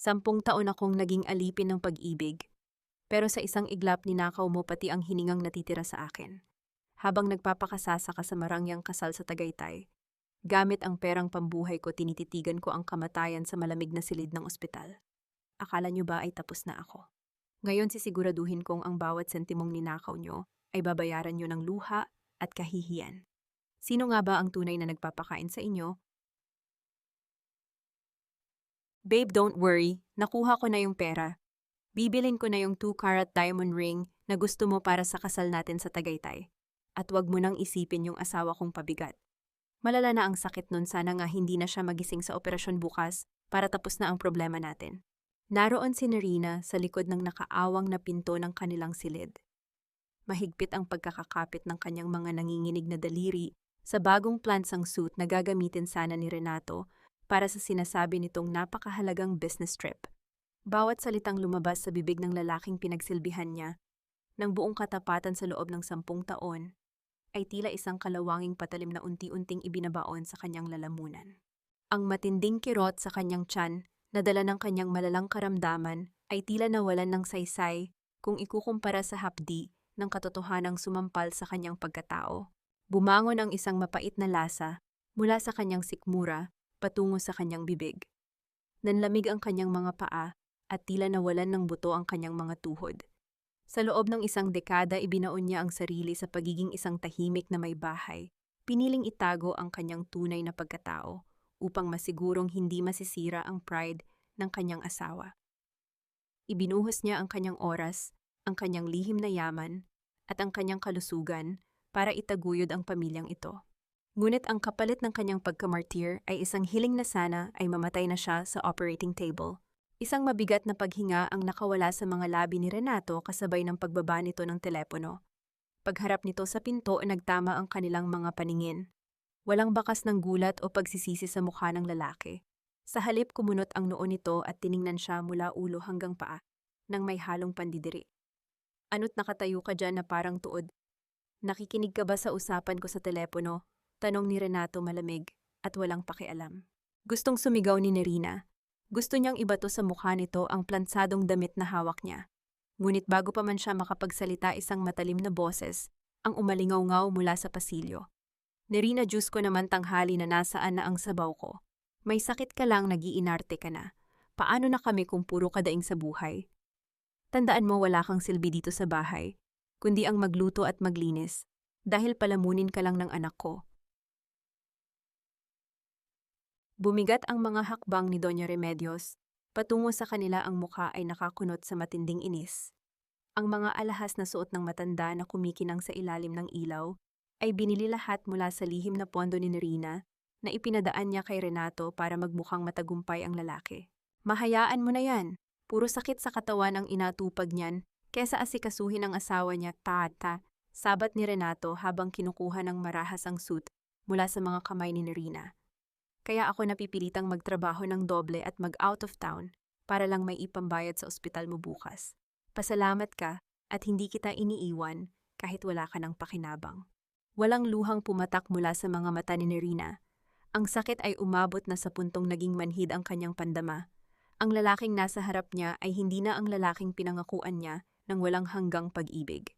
10 taon akong naging alipin ng pag-ibig, pero sa isang iglap ninakaw mo pati ang hiningang natitira sa akin. Habang nagpapakasasa ka sa marangyang kasal sa Tagaytay, gamit ang perang pambuhay ko tinititigan ko ang kamatayan sa malamig na silid ng ospital. Akala nyo ba ay tapos na ako? Ngayon sisiguraduhin kong ang bawat sentimong ninakaw nyo ay babayaran nyo ng luha at kahihiyan. Sino nga ba ang tunay na nagpapakain sa inyo? Babe, don't worry. Nakuha ko na yung pera. Bibilin ko na yung 2-carat diamond ring na gusto mo para sa kasal natin sa Tagaytay. At wag mo nang isipin yung asawa kong pabigat. Malala na ang sakit nun, sana nga hindi na siya magising sa operasyon bukas para tapos na ang problema natin. Naroon si Nerina sa likod ng nakaawang na pinto ng kanilang silid. Mahigpit ang pagkakakapit ng kanyang mga nanginginig na daliri sa bagong plansang suit na gagamitin sana ni Renato para sa sinasabi nitong napakahalagang business trip. Bawat salitang lumabas sa bibig ng lalaking pinagsilbihan niya ng buong katapatan sa loob ng 10 taon ay tila isang kalawanging patalim na unti-unting ibinabaon sa kanyang lalamunan. Ang matinding kirot sa kanyang tiyan na dala ng kanyang malalang karamdaman ay tila nawalan ng saysay kung ikukumpara sa hapdi ng katotohanang sumampal sa kanyang pagkatao. Bumangon ang isang mapait na lasa mula sa kanyang sikmura patungo sa kanyang bibig. Nanlamig ang kanyang mga paa at tila nawalan ng buto ang kanyang mga tuhod. Sa loob ng isang dekada, ibinaon niya ang sarili sa pagiging isang tahimik na may bahay. Piniling itago ang kanyang tunay na pagkatao upang masigurong hindi masisira ang pride ng kanyang asawa. Ibinuhos niya ang kanyang oras, ang kanyang lihim na yaman, at ang kanyang kalusugan para itaguyod ang pamilyang ito. Ngunit ang kapalit ng kanyang pagkamartir ay isang hiling na sana ay mamatay na siya sa operating table. Isang mabigat na paghinga ang nakawala sa mga labi ni Renato kasabay ng pagbaba nito ng telepono. Pagharap nito sa pinto, nagtama ang kanilang mga paningin. Walang bakas ng gulat o pagsisisi sa mukha ng lalaki. Sa halip, kumunot ang noo nito at tiningnan siya mula ulo hanggang paa nang may halong pandidiri. Ano't nakatayo ka dyan na parang tuod? Nakikinig ka ba sa usapan ko sa telepono? Tanong ni Renato malamig at walang pakialam. Gustong sumigaw ni Nerina. Gusto niyang ibato sa mukha nito ang plansadong damit na hawak niya. Ngunit bago pa man siya makapagsalita, isang matalim na boses ang umalingaw-ngaw mula sa pasilyo. Nerina, Diyos ko naman, tanghali na, nasaan na ang sabaw ko? May sakit ka lang, nag-iinarte ka na. Paano na kami kung puro kadaing sa buhay? Tandaan mo, wala kang silbi dito sa bahay, kundi ang magluto at maglinis, dahil palamunin ka lang ng anak ko. Bumigat ang mga hakbang ni Doña Remedios. Patungo sa kanila, ang mukha ay nakakunot sa matinding inis. Ang mga alahas na suot ng matanda na kumikinang sa ilalim ng ilaw ay binili lahat mula sa lihim na pondo ni Nerina na ipinadaan niya kay Renato para magmukhang matagumpay ang lalaki. Mahayaan mo na yan. Puro sakit sa katawan ang inatupag niyan kesa asikasuhin ang asawa niya, tata. Sabat ni Renato habang kinukuha ng marahas ang suit mula sa mga kamay ni Nerina. Kaya ako napipilitang magtrabaho ng doble at mag-out of town para lang may ipambayad sa ospital mo bukas. Pasalamat ka at hindi kita iniiwan kahit wala ka ng pakinabang. Walang luhang pumatak mula sa mga mata ni Nerina. Ang sakit ay umabot na sa puntong naging manhid ang kanyang pandama. Ang lalaking nasa harap niya ay hindi na ang lalaking pinangakuan niya ng walang hanggang pag-ibig.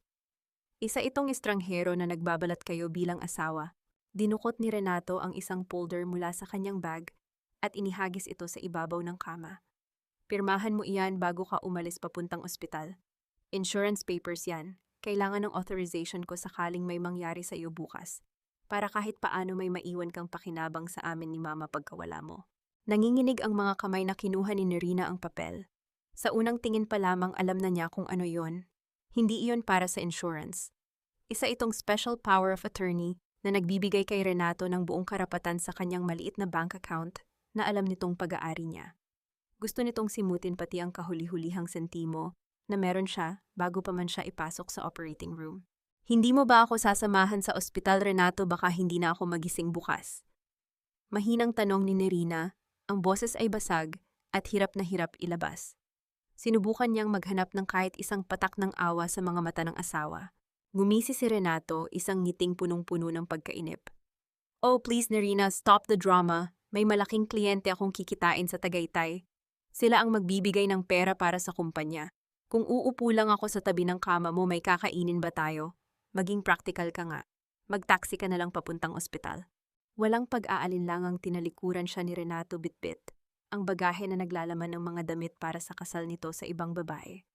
Isa itong estranghero na nagbabalat kayo bilang asawa. Dinukot ni Renato ang isang folder mula sa kanyang bag at inihagis ito sa ibabaw ng kama. Pirmahan mo iyan bago ka umalis papuntang ospital. Insurance papers yan. Kailangan ng authorization ko sakaling may mangyari sa iyo bukas, para kahit paano may maiwan kang pakinabang sa amin ni Mama pagkawala mo. Nanginginig ang mga kamay na kinuha ni Nerina ang papel. Sa unang tingin pa lamang alam na niya kung ano yon. Hindi iyon para sa insurance. Isa itong special power of attorney na nagbibigay kay Renato ng buong karapatan sa kanyang maliit na bank account na alam nitong pag-aari niya. Gusto nitong simutin pati ang kahuli-hulihang sentimo na meron siya bago pa man siya ipasok sa operating room. Hindi mo ba ako sasamahan sa ospital, Renato? Baka hindi na ako magising bukas. Mahinang tanong ni Nerina, ang boses ay basag at hirap na hirap ilabas. Sinubukan niyang maghanap ng kahit isang patak ng awa sa mga mata ng asawa. Ngumisi si Renato, isang ngiting punong-puno ng pagkainip. Oh, please Nerina, stop the drama. May malaking kliyente akong kikitain sa Tagaytay. Sila ang magbibigay ng pera para sa kumpanya. Kung uupo lang ako sa tabi ng kama mo, may kakainin ba tayo? Maging practical ka nga. Mag-taxi ka na lang papuntang ospital. Walang pag-aalinlangang tinalikuran siya ni Renato bitbit, ang bagahe na naglalaman ng mga damit para sa kasal nito sa ibang babae.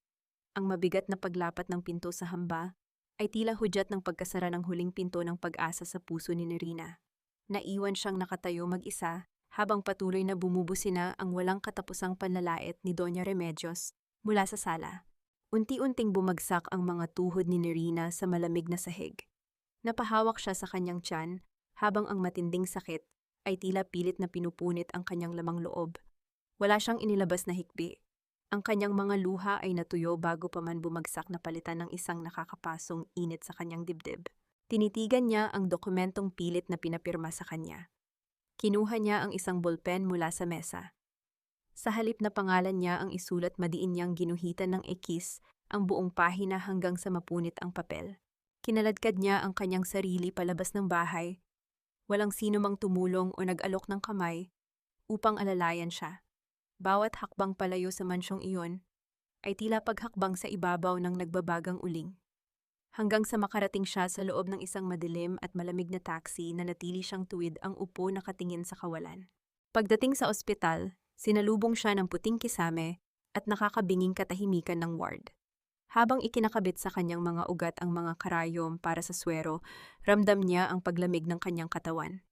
Ang mabigat na paglapat ng pinto sa hamba ay tila hudyat ng pagkasara ng huling pinto ng pag-asa sa puso ni Nerina. Naiwan siyang nakatayo mag-isa habang patuloy na bumubusina ang walang katapusang panlalait ni Doña Remedios mula sa sala. Unti-unting bumagsak ang mga tuhod ni Nerina sa malamig na sahig. Napahawak siya sa kanyang tiyan habang ang matinding sakit ay tila pilit na pinupunit ang kanyang lamang loob. Wala siyang inilabas na hikbi. Ang kanyang mga luha ay natuyo bago pa man bumagsak na palitan ng isang nakakapasong init sa kanyang dibdib. Tinitigan niya ang dokumentong pilit na pinapirma sa kanya. Kinuha niya ang isang bolpen mula sa mesa. Sa halip na pangalan niya ang isulat, madiin niyang ginuhitan ng ekis ang buong pahina hanggang sa mapunit ang papel. Kinaladkad niya ang kanyang sarili palabas ng bahay. Walang sino mang tumulong o nag-alok ng kamay upang alalayan siya. Bawat hakbang palayo sa mansyong iyon ay tila paghakbang sa ibabaw ng nagbabagang uling. Hanggang sa makarating siya sa loob ng isang madilim at malamig na taxi na natili siyang tuwid ang upo nakatingin sa kawalan. Pagdating sa ospital, sinalubong siya ng puting kisame at nakakabinging katahimikan ng ward. Habang ikinakabit sa kanyang mga ugat ang mga karayom para sa swero, ramdam niya ang paglamig ng kanyang katawan.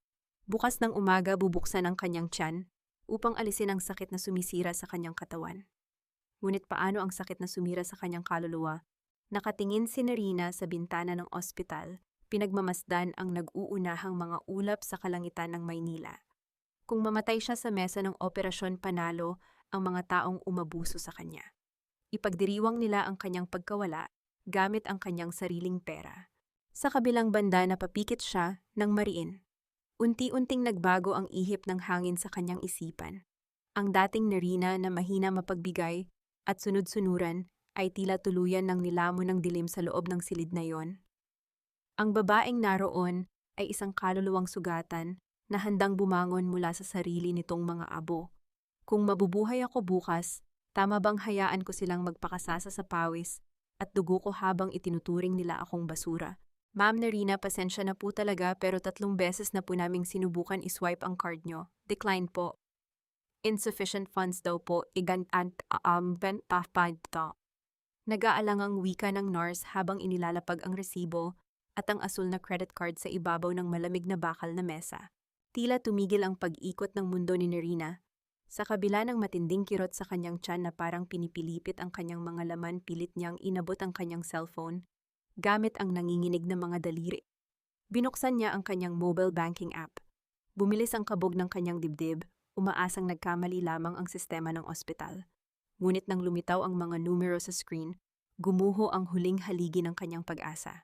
Bukas ng umaga bubuksan ang kanyang tiyan upang alisin ang sakit na sumisira sa kanyang katawan. Ngunit paano ang sakit na sumira sa kanyang kaluluwa? Nakatingin si Nerina sa bintana ng ospital, pinagmamasdan ang nag-uunahang mga ulap sa kalangitan ng Maynila. Kung mamatay siya sa mesa ng operasyon, panalo ang mga taong umabuso sa kanya. Ipagdiriwang nila ang kanyang pagkawala gamit ang kanyang sariling pera. Sa kabilang banda napapikit siya ng mariin. Unti-unting nagbago ang ihip ng hangin sa kanyang isipan. Ang dating Nerina na mahina mapagbigay at sunod-sunuran ay tila tuluyan ng nilamon ng dilim sa loob ng silid na yon. Ang babaeng naroon ay isang kaluluwang sugatan na handang bumangon mula sa sarili nitong mga abo. Kung mabubuhay ako bukas, tama bang hayaan ko silang magpakasasa sa pawis at dugo ko habang itinuturing nila akong basura? Ma'am Nerina, pasensya na po talaga pero 3 beses na po naming sinubukan iswipe ang card nyo. Decline po. Insufficient funds daw po, Nag-aalangang wika ng nurse habang inilalapag ang resibo at ang asul na credit card sa ibabaw ng malamig na bakal na mesa. Tila tumigil ang pag-ikot ng mundo ni Nerina. Sa kabila ng matinding kirot sa kanyang tiyan na parang pinipilipit ang kanyang mga laman, pilit niyang inabot ang kanyang cellphone gamit ang nanginginig na mga daliri. Binuksan niya ang kanyang mobile banking app. Bumilis ang kabog ng kanyang dibdib, umaasang nagkamali lamang ang sistema ng ospital. Ngunit nang lumitaw ang mga numero sa screen, gumuho ang huling haligi ng kanyang pag-asa.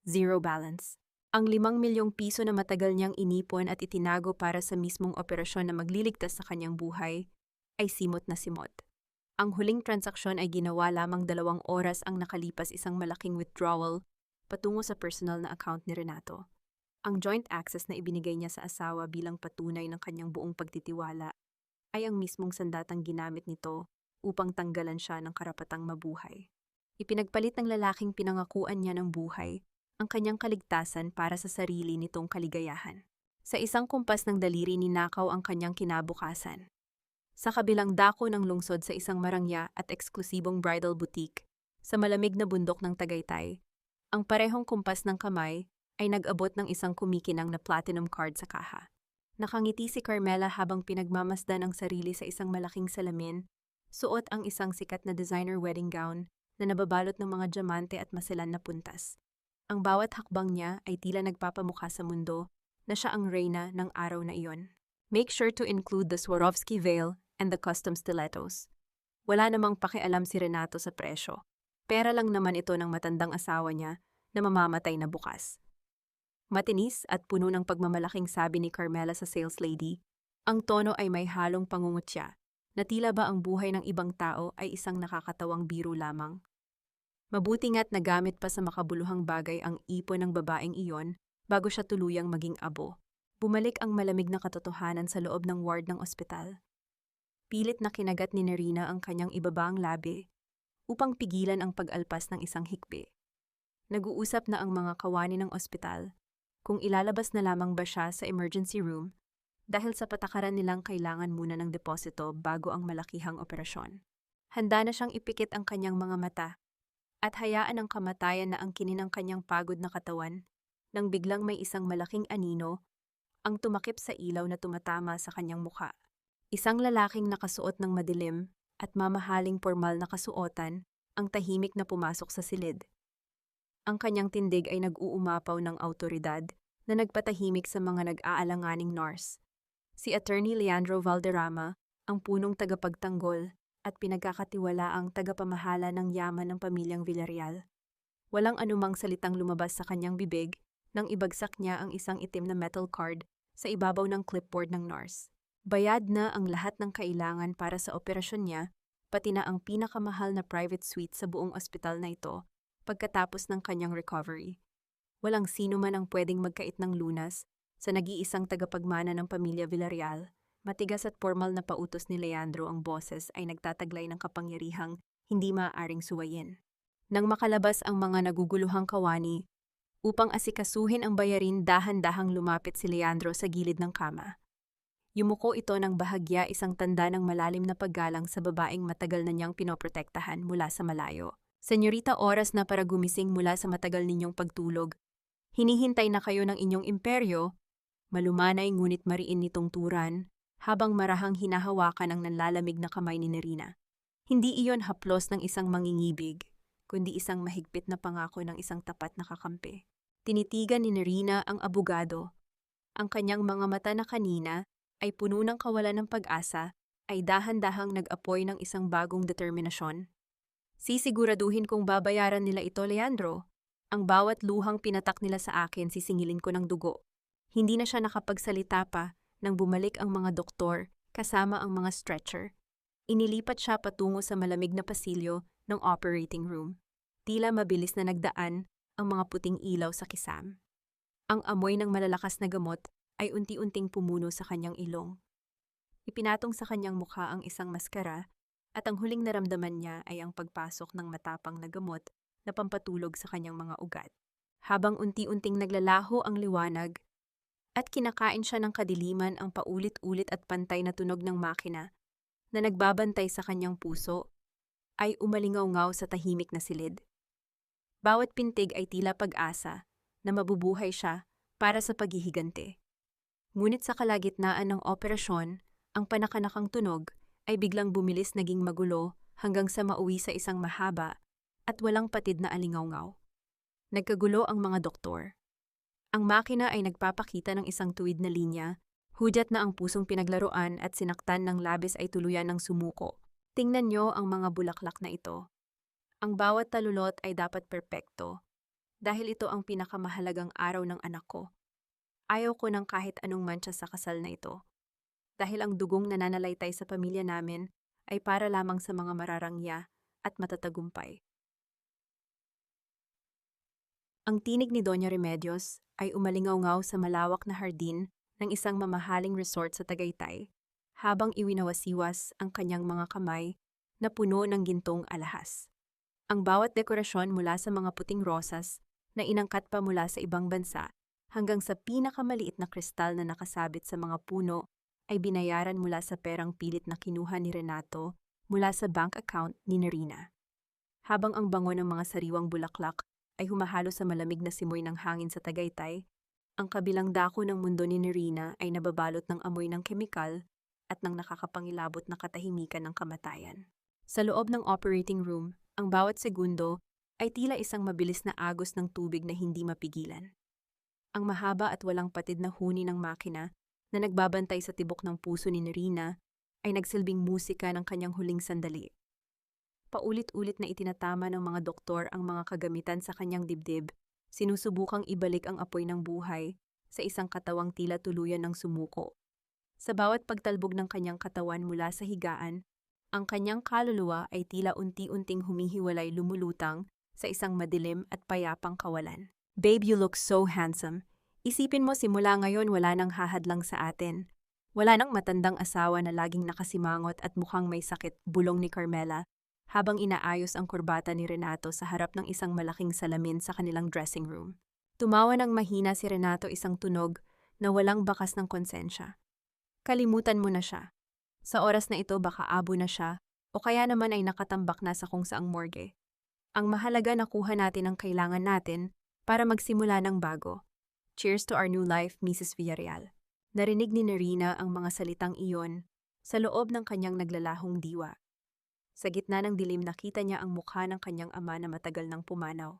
Zero balance. Ang 5 milyong piso na matagal niyang inipon at itinago para sa mismong operasyon na magliligtas sa kanyang buhay ay simot na simot. Ang huling transaksyon ay ginawa lamang 2 oras ang nakalipas, isang malaking withdrawal patungo sa personal na account ni Renato. Ang joint access na ibinigay niya sa asawa bilang patunay ng kanyang buong pagtitiwala ay ang mismong sandatang ginamit nito upang tanggalan siya ng karapatang mabuhay. Ipinagpalit ng lalaking pinangakuan niya ng buhay ang kanyang kaligtasan para sa sarili nitong kaligayahan. Sa isang kumpas ng daliri, ninakaw ang kanyang kinabukasan. Sa kabilang dako ng lungsod, sa isang marangya at eksklusibong bridal boutique, sa malamig na bundok ng Tagaytay, ang parehong kumpas ng kamay ay nag-abot ng isang kumikinang na platinum card sa kaha. Nakangiti si Carmela habang pinagmamasdan ang sarili sa isang malaking salamin, suot ang isang sikat na designer wedding gown na nababalot ng mga diamante at maselan na puntas. Ang bawat hakbang niya ay tila nagpapamukha sa mundo na siya ang reyna ng araw na iyon. Make sure to include the Swarovski veil and the custom stilettos. Wala namang pakialam si Renato sa presyo. Pera lang naman ito ng matandang asawa niya na mamamatay na bukas. Matinis at puno ng pagmamalaking sabi ni Carmela sa sales lady. Ang tono ay may halong pangungutya, na tila ba ang buhay ng ibang tao ay isang nakakatawang biro lamang. Mabuti nga't nagamit pa sa makabuluhang bagay ang ipon ng babaeng iyon bago siya tuluyang maging abo. Bumalik ang malamig na katotohanan sa loob ng ward ng ospital. Pilit na kinagat ni Nerina ang kanyang ibabang labi upang pigilan ang pag-alpas ng isang hikbi. Nag-uusap na ang mga kawani ng ospital kung ilalabas na lamang ba siya sa emergency room dahil sa patakaran nilang kailangan muna ng deposito bago ang malakihang operasyon. Handa na siyang ipikit ang kanyang mga mata at hayaan ang kamatayan na angkinin ang kanyang pagod na katawan nang biglang may isang malaking anino ang tumakip sa ilaw na tumatama sa kanyang mukha. Isang lalaking nakasuot ng madilim at mamahaling pormal na kasuotan ang tahimik na pumasok sa silid. Ang kanyang tindig ay nag-uumapaw ng awtoridad na nagpatahimik sa mga nag-aalanganing nurse. Si Attorney Leandro Valderrama, ang punong tagapagtanggol at pinagkakatiwalaang tagapamahala ng yaman ng pamilyang Villarreal. Walang anumang salitang lumabas sa kanyang bibig nang ibagsak niya ang isang itim na metal card sa ibabaw ng clipboard ng nurse. Bayad na ang lahat ng kailangan para sa operasyon niya, pati na ang pinakamahal na private suite sa buong ospital na ito pagkatapos ng kanyang recovery. Walang sino man ang pwedeng magkait ng lunas sa nag-iisang tagapagmana ng pamilya Villarreal. Matigas at formal na pautos ni Leandro ang boses ay nagtataglay ng kapangyarihang hindi maaaring suwayin. Nang makalabas ang mga naguguluhang kawani, upang asikasuhin ang bayarin, dahan-dahang lumapit si Leandro sa gilid ng kama. Yumuko ito ng bahagya, isang tanda ng malalim na paggalang sa babaeng matagal na niyang pinoprotektahan mula sa malayo. Senyorita, oras na para gumising mula sa matagal ninyong pagtulog. Hinihintay na kayo ng inyong imperyo, malumanay ngunit mariin nitong turan, habang marahang hinahawakan ang nanlalamig na kamay ni Nerina. Hindi iyon haplos ng isang mangingibig, kundi isang mahigpit na pangako ng isang tapat na kakampi. Tinitigan ni Nerina ang abogado. Ang kanyang mga mata na kanina ay puno ng kawalan ng pag-asa, ay dahan-dahang nag-apoy ng isang bagong determinasyon. Sisiguraduhin kong babayaran nila ito, Leandro. Ang bawat luhang pinatak nila sa akin, sisingilin ko ng dugo. Hindi na siya nakapagsalita pa nang bumalik ang mga doktor kasama ang mga stretcher. Inilipat siya patungo sa malamig na pasilyo ng operating room. Tila mabilis na nagdaan ang mga puting ilaw sa kisam. Ang amoy ng malalakas na gamot ay unti-unting pumuno sa kanyang ilong. Ipinatong sa kanyang mukha ang isang maskara at ang huling naramdaman niya ay ang pagpasok ng matapang na gamot na pampatulog sa kanyang mga ugat. Habang unti-unting naglalaho ang liwanag at kinakain siya ng kadiliman, ang paulit-ulit at pantay na tunog ng makina na nagbabantay sa kanyang puso ay umalingaw-ngaw sa tahimik na silid. Bawat pintig ay tila pag-asa na mabubuhay siya para sa paghihiganti. Ngunit sa kalagitnaan ng operasyon, ang panakanakang tunog ay biglang bumilis, naging magulo hanggang sa mauwi sa isang mahaba at walang patid na alingaw-ngaw. Nagkagulo ang mga doktor. Ang makina ay nagpapakita ng isang tuwid na linya, hudyat na ang pusong pinaglaruan at sinaktan ng labis ay tuluyan ng sumuko. Tingnan niyo ang mga bulaklak na ito. Ang bawat talulot ay dapat perpekto, dahil ito ang pinakamahalagang araw ng anak ko. Ayaw ko ng kahit anong mantsa sa kasal na ito. Dahil ang dugong nananalaytay sa pamilya namin ay para lamang sa mga mararangya at matatagumpay. Ang tinig ni Doña Remedios ay umalingaw-ngaw sa malawak na hardin ng isang mamahaling resort sa Tagaytay, habang iwinawasiwas ang kanyang mga kamay na puno ng gintong alahas. Ang bawat dekorasyon, mula sa mga puting rosas na inangkat pa mula sa ibang bansa hanggang sa pinakamaliit na kristal na nakasabit sa mga puno, ay binayaran mula sa perang pilit na kinuha ni Renato mula sa bank account ni Nerina. Habang ang bango ng mga sariwang bulaklak ay humahalo sa malamig na simoy ng hangin sa Tagaytay, ang kabilang dako ng mundo ni Nerina ay nababalot ng amoy ng kemikal at ng nakakapangilabot na katahimikan ng kamatayan. Sa loob ng operating room, ang bawat segundo ay tila isang mabilis na agos ng tubig na hindi mapigilan. Ang mahaba at walang patid na huni ng makina na nagbabantay sa tibok ng puso ni Nerina ay nagsilbing musika ng kanyang huling sandali. Paulit-ulit na itinatama ng mga doktor ang mga kagamitan sa kanyang dibdib, sinusubukang ibalik ang apoy ng buhay sa isang katawang tila tuluyan ng sumuko. Sa bawat pagtalbog ng kanyang katawan mula sa higaan, ang kanyang kaluluwa ay tila unti-unting humihiwalay, lumulutang sa isang madilim at payapang kawalan. "Babe, you look so handsome. Isipin mo, simula ngayon wala nang hahadlang sa atin. Wala nang matandang asawa na laging nakasimangot at mukhang may sakit, bulong ni Carmela, habang inaayos ang kurbata ni Renato sa harap ng isang malaking salamin sa kanilang dressing room. Tumawa ng mahina si Renato, isang tunog na walang bakas ng konsensya. Kalimutan mo na siya. Sa oras na ito baka abo na siya o kaya naman ay nakatambak na sa kung saang morgue. Ang mahalaga nakuha natin ang kailangan natin para magsimula ng bago. Cheers to our new life, Mrs. Villarreal. Narinig ni Nerina ang mga salitang iyon sa loob ng kanyang naglalahong diwa. Sa gitna ng dilim nakita niya ang mukha ng kanyang ama na matagal nang pumanaw.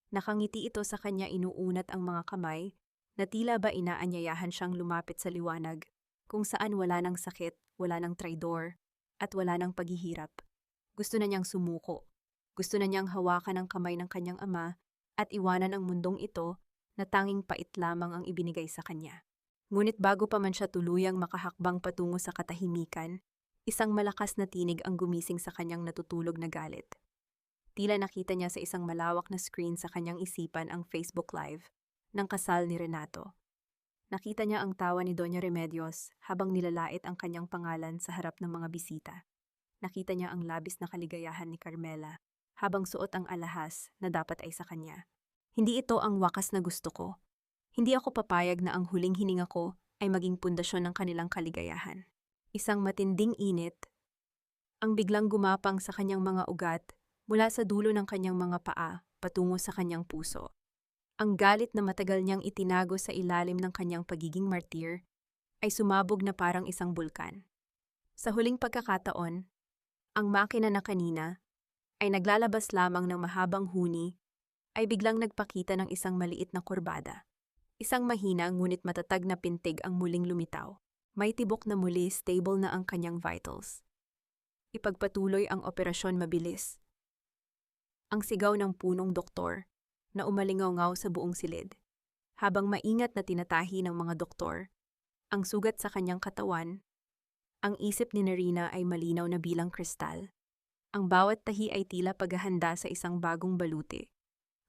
Nakangiti ito sa kanya, inuunat ang mga kamay na tila ba inaanyayahan siyang lumapit sa liwanag kung saan wala ng sakit, wala ng traidor, at wala ng paghihirap. Gusto na niyang sumuko. Gusto na niyang hawakan ang kamay ng kanyang ama at iwanan ang mundong ito na tanging pait lamang ang ibinigay sa kanya. Ngunit bago pa man siya tuluyang makahakbang patungo sa katahimikan, isang malakas na tinig ang gumising sa kanyang natutulog na galit. Tila nakita niya sa isang malawak na screen sa kanyang isipan ang Facebook Live ng kasal ni Renato. Nakita niya ang tawa ni Doña Remedios habang nilalait ang kanyang pangalan sa harap ng mga bisita. Nakita niya ang labis na kaligayahan ni Carmela habang suot ang alahas na dapat ay sa kanya. Hindi ito ang wakas na gusto ko. Hindi ako papayag na ang huling hininga ko ay maging pundasyon ng kanilang kaligayahan. Isang matinding init ang biglang gumapang sa kanyang mga ugat mula sa dulo ng kanyang mga paa patungo sa kanyang puso. Ang galit na matagal niyang itinago sa ilalim ng kanyang pagiging martir ay sumabog na parang isang bulkan. Sa huling pagkakataon, ang makina na kanina ay naglalabas lamang ng mahabang huni ay biglang nagpakita ng isang maliit na kurbada. Isang mahina ngunit matatag na pintig ang muling lumitaw. May tibok na muli stable na ang kanyang vitals. Ipagpatuloy ang operasyon mabilis. Ang sigaw ng punong doktor na umalingaw-ngaw sa buong silid. Habang maingat na tinatahi ng mga doktor ang sugat sa kanyang katawan, ang isip ni Nerina ay malinaw na bilang kristal. Ang bawat tahi ay tila paghahanda sa isang bagong baluti.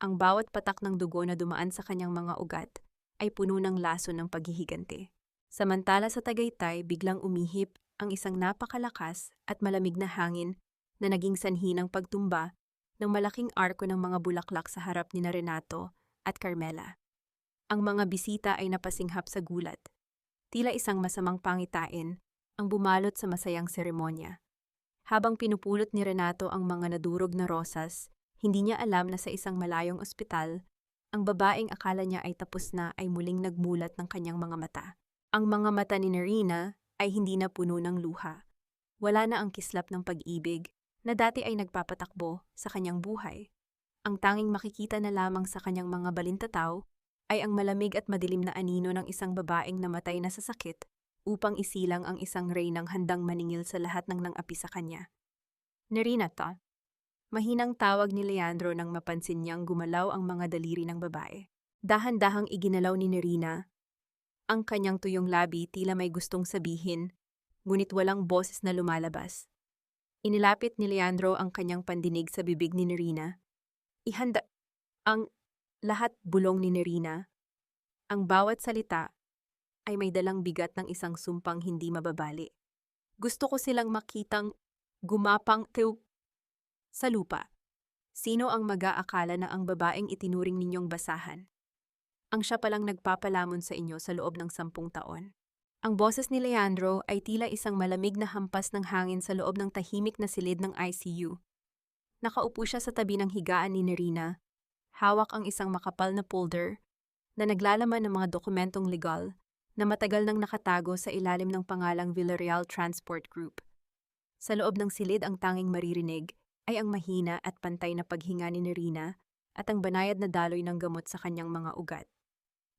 Ang bawat patak ng dugo na dumaan sa kanyang mga ugat ay puno ng lason ng paghihiganti. Samantala sa Tagaytay, biglang umihip ang isang napakalakas at malamig na hangin na naging sanhi ng pagtumba ng malaking arko ng mga bulaklak sa harap ni Renato at Carmela. Ang mga bisita ay napasinghap sa gulat. Tila isang masamang pangitain ang bumalot sa masayang seremonya. Habang pinupulot ni Renato ang mga nadurog na rosas, hindi niya alam na sa isang malayong ospital, ang babaeng akala niya ay tapos na ay muling nagmulat ng kanyang mga mata. Ang mga mata ni Nerina ay hindi na puno ng luha. Wala na ang kislap ng pag-ibig na dati ay nagpapatakbo sa kanyang buhay. Ang tanging makikita na lamang sa kanyang mga balintataw ay ang malamig at madilim na anino ng isang babaeng namatay na sa sakit upang isilang ang isang reynang handang maningil sa lahat ng nang-api sa kanya. Nerina to. Mahinang tawag ni Leandro nang mapansin niyang gumalaw ang mga daliri ng babae. Dahan-dahang iginalaw ni Nerina ang kanyang tuyong labi, tila may gustong sabihin, ngunit walang boses na lumalabas. Inilapit ni Leandro ang kanyang pandinig sa bibig ni Nerina. Ihanda ang lahat, bulong ni Nerina. Ang bawat salita ay may dalang bigat ng isang sumpang hindi mababali. Gusto ko silang makitang gumapang sa lupa. Sino ang mag-aakala na ang babaeng itinuring ninyong basahan ang siya palang nagpapalamon sa inyo sa loob ng 10 taon? Ang boses ni Leandro ay tila isang malamig na hampas ng hangin sa loob ng tahimik na silid ng ICU. Nakaupo siya sa tabi ng higaan ni Nerina. Hawak ang isang makapal na folder na naglalaman ng mga dokumentong legal na matagal nang nakatago sa ilalim ng pangalang Villarreal Transport Group. Sa loob ng silid, ang tanging maririnig ay ang mahina at pantay na paghinga ni Nerina at ang banayad na daloy ng gamot sa kanyang mga ugat.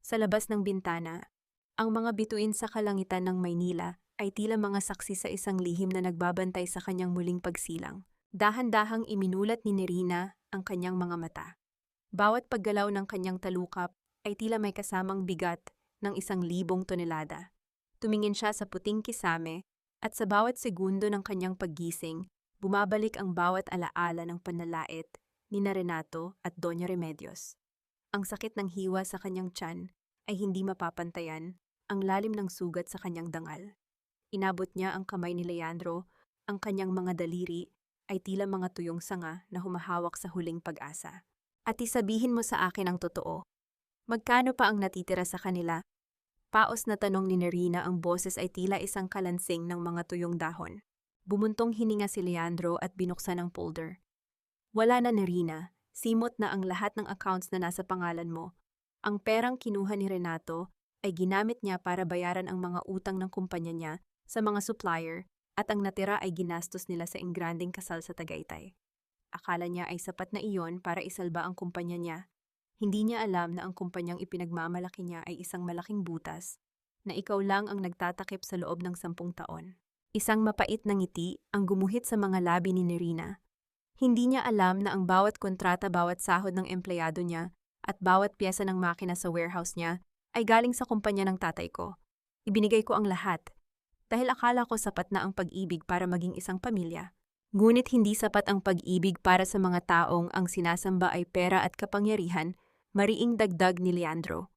Sa labas ng bintana, ang mga bituin sa kalangitan ng Maynila ay tila mga saksi sa isang lihim na nagbabantay sa kanyang muling pagsilang. Dahan-dahang iminulat ni Nerina ang kanyang mga mata. Bawat paggalaw ng kanyang talukap ay tila may kasamang bigat ng 1,000 tonelada. Tumingin siya sa puting kisame at sa bawat segundo ng kanyang paggising, bumabalik ang bawat alaala ng panlalait ni Renato at Doña Remedios. Ang sakit ng hiwa sa kanyang tiyan ay hindi mapapantayan, ang lalim ng sugat sa kanyang dangal. Inabot niya ang kamay ni Leandro, ang kanyang mga daliri ay tila mga tuyong sanga na humahawak sa huling pag-asa. At isabihin mo sa akin ang totoo. Magkano pa ang natitira sa kanila? Paos na tanong ni Nerina, ang boses ay tila isang kalansing ng mga tuyong dahon. Bumuntong hininga si Leandro at binuksan ang folder. Wala na, Nerina. Simot na ang lahat ng accounts na nasa pangalan mo. Ang perang kinuha ni Renato ay ginamit niya para bayaran ang mga utang ng kumpanya niya sa mga supplier at ang natira ay ginastos nila sa ingranding kasal sa Tagaytay. Akala niya ay sapat na iyon para isalba ang kumpanya niya. Hindi niya alam na ang kumpanyang ipinagmamalaki niya ay isang malaking butas na ikaw lang ang nagtatakip sa loob ng 10 taon. Isang mapait na ngiti ang gumuhit sa mga labi ni Nerina. Hindi niya alam na ang bawat kontrata, bawat sahod ng empleyado niya at bawat piyesa ng makina sa warehouse niya ay galing sa kumpanya ng tatay ko. Ibinigay ko ang lahat dahil akala ko sapat na ang pag-ibig para maging isang pamilya. Ngunit hindi sapat ang pag-ibig para sa mga taong ang sinasamba ay pera at kapangyarihan, mariing dagdag ni Leandro.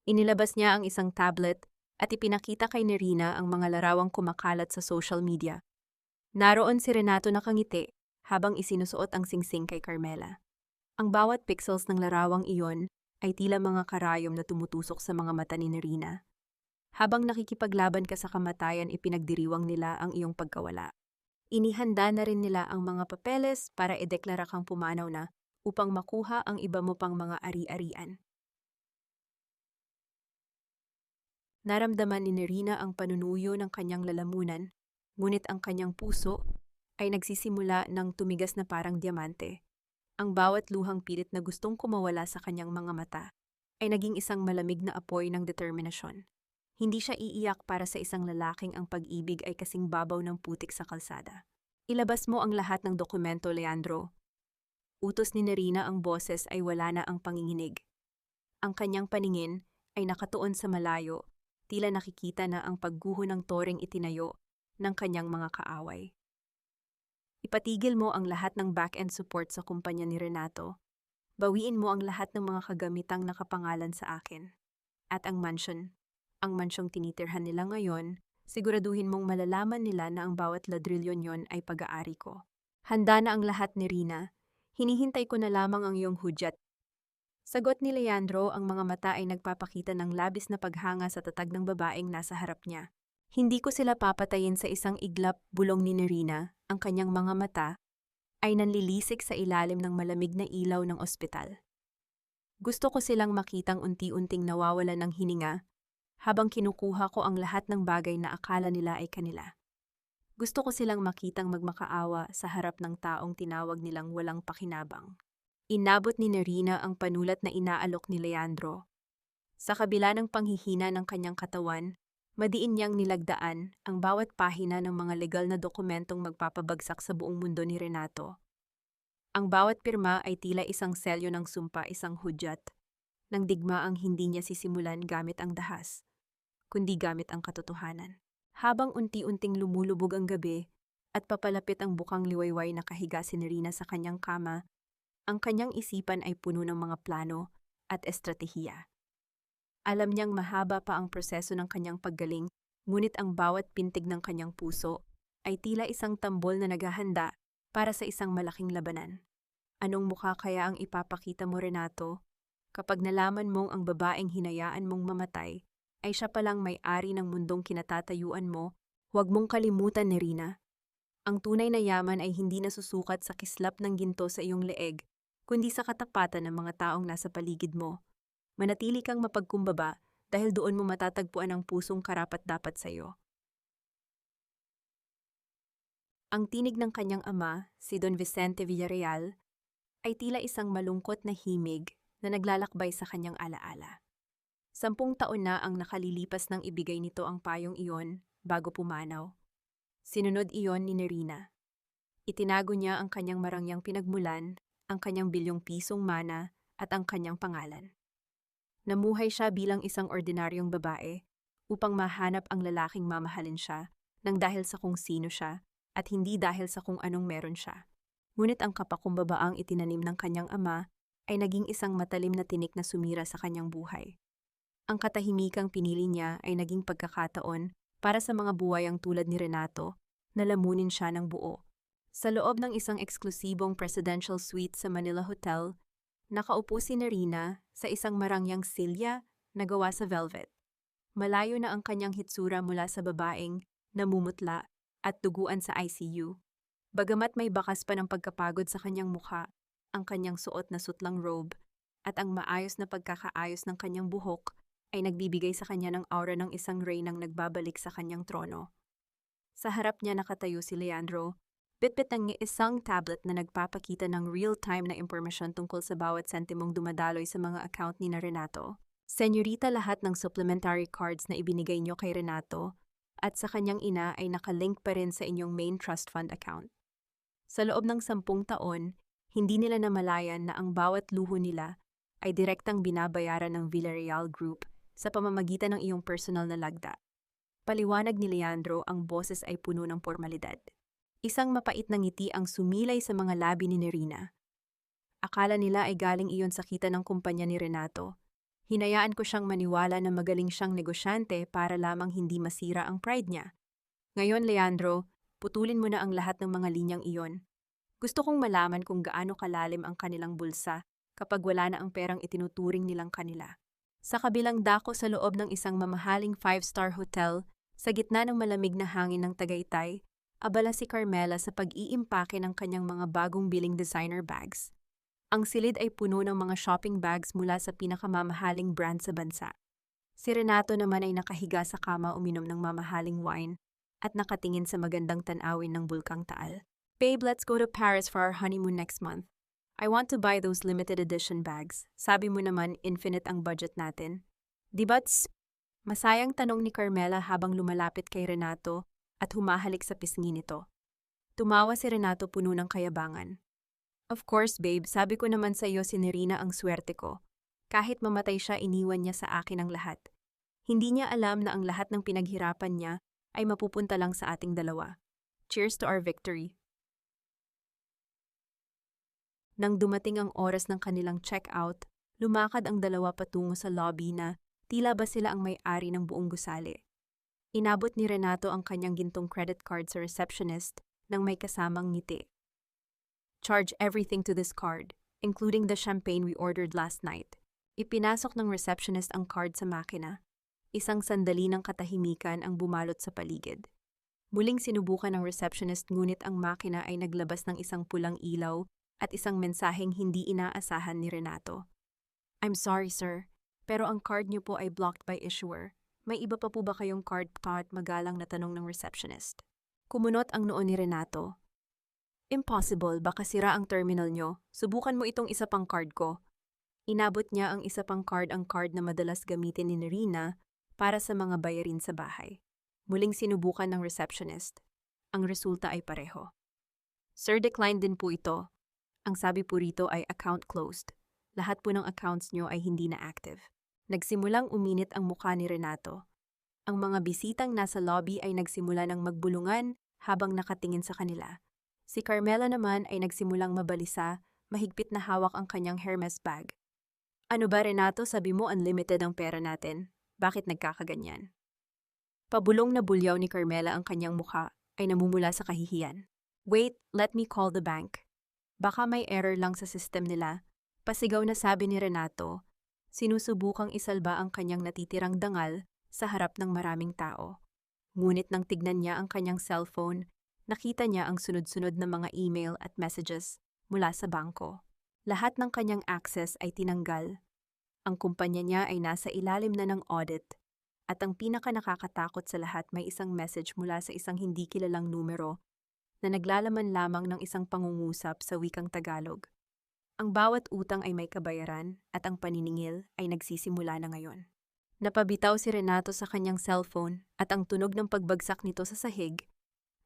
Inilabas niya ang isang tablet at ipinakita kay Nerina ang mga larawang kumakalat sa social media. Naroon si Renato nakangiti habang isinusuot ang singsing kay Carmela. Ang bawat pixels ng larawang iyon ay tila mga karayom na tumutusok sa mga mata ni Nerina. Habang nakikipaglaban ka sa kamatayan, ipinagdiriwang nila ang iyong pagkawala. Inihanda na rin nila ang mga papeles para ideklara kang pumanaw na upang makuha ang iba mo pang mga ari-arian. Naramdaman ni Nerina ang panunuyo ng kanyang lalamunan, ngunit ang kanyang puso ay nagsisimula ng tumigas na parang diamante. Ang bawat luhang pilit na gustong kumawala sa kanyang mga mata ay naging isang malamig na apoy ng determinasyon. Hindi siya iiyak para sa isang lalaking ang pag-ibig ay kasing babaw ng putik sa kalsada. Ilabas mo ang lahat ng dokumento, Leandro. Utos ni Nerina, ang boses ay wala na ang panginginig. Ang kanyang paningin ay nakatuon sa malayo, tila nakikita na ang pagguho ng toring itinayo ng kanyang mga kaaway. Ipatigil mo ang lahat ng back-end support sa kumpanya ni Renato. Bawiin mo ang lahat ng mga kagamitang nakapangalan sa akin. At ang mansyong tinitirhan nila ngayon, siguraduhin mong malalaman nila na ang bawat ladrilyo niyon ay pag-aari ko. Handa na ang lahat, Nerina. Hinihintay ko na lamang ang iyong hudyat. Sagot ni Leandro, ang mga mata ay nagpapakita ng labis na paghanga sa tatag ng babaeng nasa harap niya. Hindi ko sila papatayin sa isang iglap, bulong ni Nerina. Ang kanyang mga mata ay nanlilisik sa ilalim ng malamig na ilaw ng ospital. Gusto ko silang makitang unti-unting nawawala ng hininga habang kinukuha ko ang lahat ng bagay na akala nila ay kanila. Gusto ko silang makitang magmakaawa sa harap ng taong tinawag nilang walang pakinabang. Inabot ni Nerina ang panulat na inaalok ni Leandro. Sa kabila ng panghihina ng kanyang katawan, madiin niyang nilagdaan ang bawat pahina ng mga legal na dokumentong magpapabagsak sa buong mundo ni Renato. Ang bawat pirma ay tila isang selyo ng sumpa, isang hudyat, ng digmaang hindi niya sisimulan gamit ang dahas, kundi gamit ang katotohanan. Habang unti-unting lumulubog ang gabi at papalapit ang bukang liwayway na kahiga si Nerina sa kanyang kama, ang kanyang isipan ay puno ng mga plano at estratehiya. Alam niyang mahaba pa ang proseso ng kanyang paggaling, ngunit ang bawat pintig ng kanyang puso ay tila isang tambol na naghahanda para sa isang malaking labanan. Anong mukha kaya ang ipapakita mo, Renato, kapag nalaman mong ang babaeng hinayaan mong mamatay ay siya palang may-ari ng mundong kinatatayuan mo? Huwag mong kalimutan, Nerina. Ang tunay na yaman ay hindi nasusukat sa kislap ng ginto sa iyong leeg, kundi sa katapatan ng mga taong nasa paligid mo. Manatili kang mapagkumbaba dahil doon mo matatagpuan ang pusong karapat-dapat sa iyo. Ang tinig ng kanyang ama, si Don Vicente Villarreal, ay tila isang malungkot na himig na naglalakbay sa kanyang alaala. 10 taon na ang nakalilipas nang ibigay nito ang payong iyon bago pumanaw. Sinunod iyon ni Nerina. Itinago niya ang kanyang marangyang pinagmulan, ang kanyang bilyong pisong mana at ang kanyang pangalan. Namuhay siya bilang isang ordinaryong babae upang mahanap ang lalaking mamahalin siya nang dahil sa kung sino siya at hindi dahil sa kung anong meron siya. Ngunit ang kapakumbabaang itinanim ng kanyang ama ay naging isang matalim na tinik na sumira sa kanyang buhay. Ang katahimikang pinili niya ay naging pagkakataon para sa mga buwayang tulad ni Renato na lamunin siya ng buo. Sa loob ng isang eksklusibong presidential suite sa Manila Hotel, nakaupo si Narina sa isang marangyang silya na gawa sa velvet. Malayo na ang kanyang hitsura mula sa babaeng namumutla at duguan sa ICU. Bagamat may bakas pa ng pagkapagod sa kanyang mukha, ang kanyang suot na sutlang robe at ang maayos na pagkakaayos ng kanyang buhok ay nagbibigay sa kanya ng aura ng isang reynang nagbabalik sa kanyang trono. Sa harap niya nakatayo si Leandro, bitbit ng isang tablet na nagpapakita ng real-time na impormasyon tungkol sa bawat sentimong dumadaloy sa mga account ni Renato. Senyorita, lahat ng supplementary cards na ibinigay niyo kay Renato at sa kanyang ina ay nakalink pa rin sa inyong main trust fund account. Sa loob ng 10 taon, hindi nila namalayan na ang bawat luho nila ay direktang binabayaran ng Villarreal Group sa pamamagitan ng iyong personal na lagda. Paliwanag ni Leandro, ang boses ay puno ng formalidad. Isang mapait na ngiti ang sumilay sa mga labi ni Nerina. Akala nila ay galing iyon sa kita ng kumpanya ni Renato. Hinayaan ko siyang maniwala na magaling siyang negosyante para lamang hindi masira ang pride niya. Ngayon, Leandro, putulin mo na ang lahat ng mga linyang iyon. Gusto kong malaman kung gaano kalalim ang kanilang bulsa kapag wala na ang perang itinuturing nilang kanila. Sa kabilang dako sa loob ng isang mamahaling 5-star hotel, sa gitna ng malamig na hangin ng Tagaytay, abala si Carmela sa pag-iimpake ng kanyang mga bagong biling designer bags. Ang silid ay puno ng mga shopping bags mula sa pinakamamahaling brand sa bansa. Si Renato naman ay nakahiga sa kama uminom ng mamahaling wine at nakatingin sa magandang tanawin ng Bulkang Taal. Babe, let's go to Paris for our honeymoon next month. I want to buy those limited edition bags. Sabi mo naman, infinite ang budget natin. Di ba? Masayang tanong ni Carmela habang lumalapit kay Renato at humahalik sa pisngi nito. Tumawa si Renato puno ng kayabangan. Of course, babe, sabi ko naman sa iyo si Nerina ang swerte ko. Kahit mamatay siya, iniwan niya sa akin ang lahat. Hindi niya alam na ang lahat ng pinaghirapan niya ay mapupunta lang sa ating dalawa. Cheers to our victory. Nang dumating ang oras ng kanilang check-out, lumakad ang dalawa patungo sa lobby na tila ba sila ang may-ari ng buong gusali. Inabot ni Renato ang kanyang gintong credit card sa receptionist nang may kasamang ngiti. Charge everything to this card, including the champagne we ordered last night. Ipinasok ng receptionist ang card sa makina. Isang sandali ng katahimikan ang bumalot sa paligid. Muling sinubukan ng receptionist ngunit ang makina ay naglabas ng isang pulang ilaw at isang mensaheng hindi inaasahan ni Renato. I'm sorry, sir, pero ang card niyo po ay blocked by issuer. May iba pa po ba kayong card? Magalang na tanong ng receptionist. Kumunot ang noo ni Renato. Impossible, baka sira ang terminal niyo. Subukan mo itong isa pang card ko. Inabot niya ang isa pang card, ang card na madalas gamitin ni Nerina para sa mga bayarin sa bahay. Muling sinubukan ng receptionist. Ang resulta ay pareho. Sir, decline din po ito. Ang sabi po rito ay account closed. Lahat po ng accounts nyo ay hindi na active. Nagsimulang uminit ang mukha ni Renato. Ang mga bisitang nasa lobby ay nagsimula ng magbulungan habang nakatingin sa kanila. Si Carmela naman ay nagsimulang mabalisa, mahigpit na hawak ang kanyang Hermes bag. Ano ba, Renato, sabi mo unlimited ang pera natin? Bakit nagkakaganyan? Pabulong na bulyaw ni Carmela, ang kanyang mukha ay namumula sa kahihiyan. Wait, let me call the bank. Baka may error lang sa system nila. Pasigaw na sabi ni Renato. Sinusubukang isalba ang kanyang natitirang dangal sa harap ng maraming tao. Ngunit nang tignan niya ang kanyang cellphone, nakita niya ang sunod-sunod na mga email at messages mula sa bangko. Lahat ng kanyang access ay tinanggal. Ang kumpanya niya ay nasa ilalim na ng audit. At ang pinaka-nakakatakot sa lahat, may isang message mula sa isang hindi kilalang numero na naglalaman lamang ng isang pangungusap sa wikang Tagalog. Ang bawat utang ay may kabayaran at ang paniningil ay nagsisimula na ngayon. Napabitaw si Renato sa kanyang cellphone at ang tunog ng pagbagsak nito sa sahig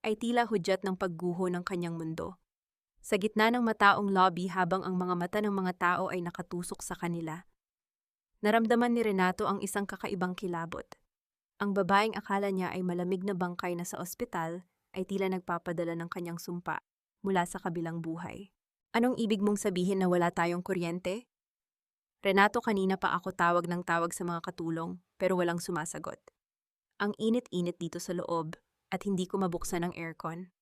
ay tila hudyat ng pagguho ng kanyang mundo. Sa gitna ng mataong lobby habang ang mga mata ng mga tao ay nakatusok sa kanila, naramdaman ni Renato ang isang kakaibang kilabot. Ang babaeng akala niya ay malamig na bangkay na sa ospital ay tila nagpapadala ng kanyang sumpa mula sa kabilang buhay. Anong ibig mong sabihin na wala tayong kuryente? Renato, kanina pa ako tawag ng tawag sa mga katulong pero walang sumasagot. Ang init-init dito sa loob at hindi ko mabuksan ang aircon.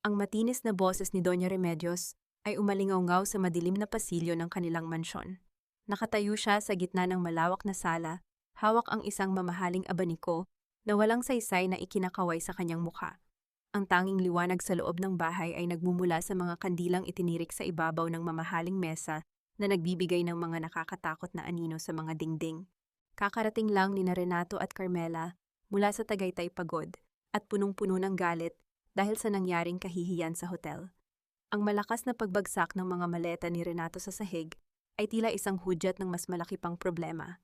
Ang matinis na boses ni Doña Remedios ay umalingaw-ngaw sa madilim na pasilyo ng kanilang mansyon. Nakatayo siya sa gitna ng malawak na sala, hawak ang isang mamahaling abaniko na walang saysay na ikinakaway sa kanyang mukha. Ang tanging liwanag sa loob ng bahay ay nagmumula sa mga kandilang itinirik sa ibabaw ng mamahaling mesa na nagbibigay ng mga nakakatakot na anino sa mga dingding. Kakarating lang ni Renato at Carmela mula sa Tagaytay Pagod at punong-puno ng galit dahil sa nangyaring kahihiyan sa hotel. Ang malakas na pagbagsak ng mga maleta ni Renato sa sahig ay tila isang hudyat ng mas malaki pang problema.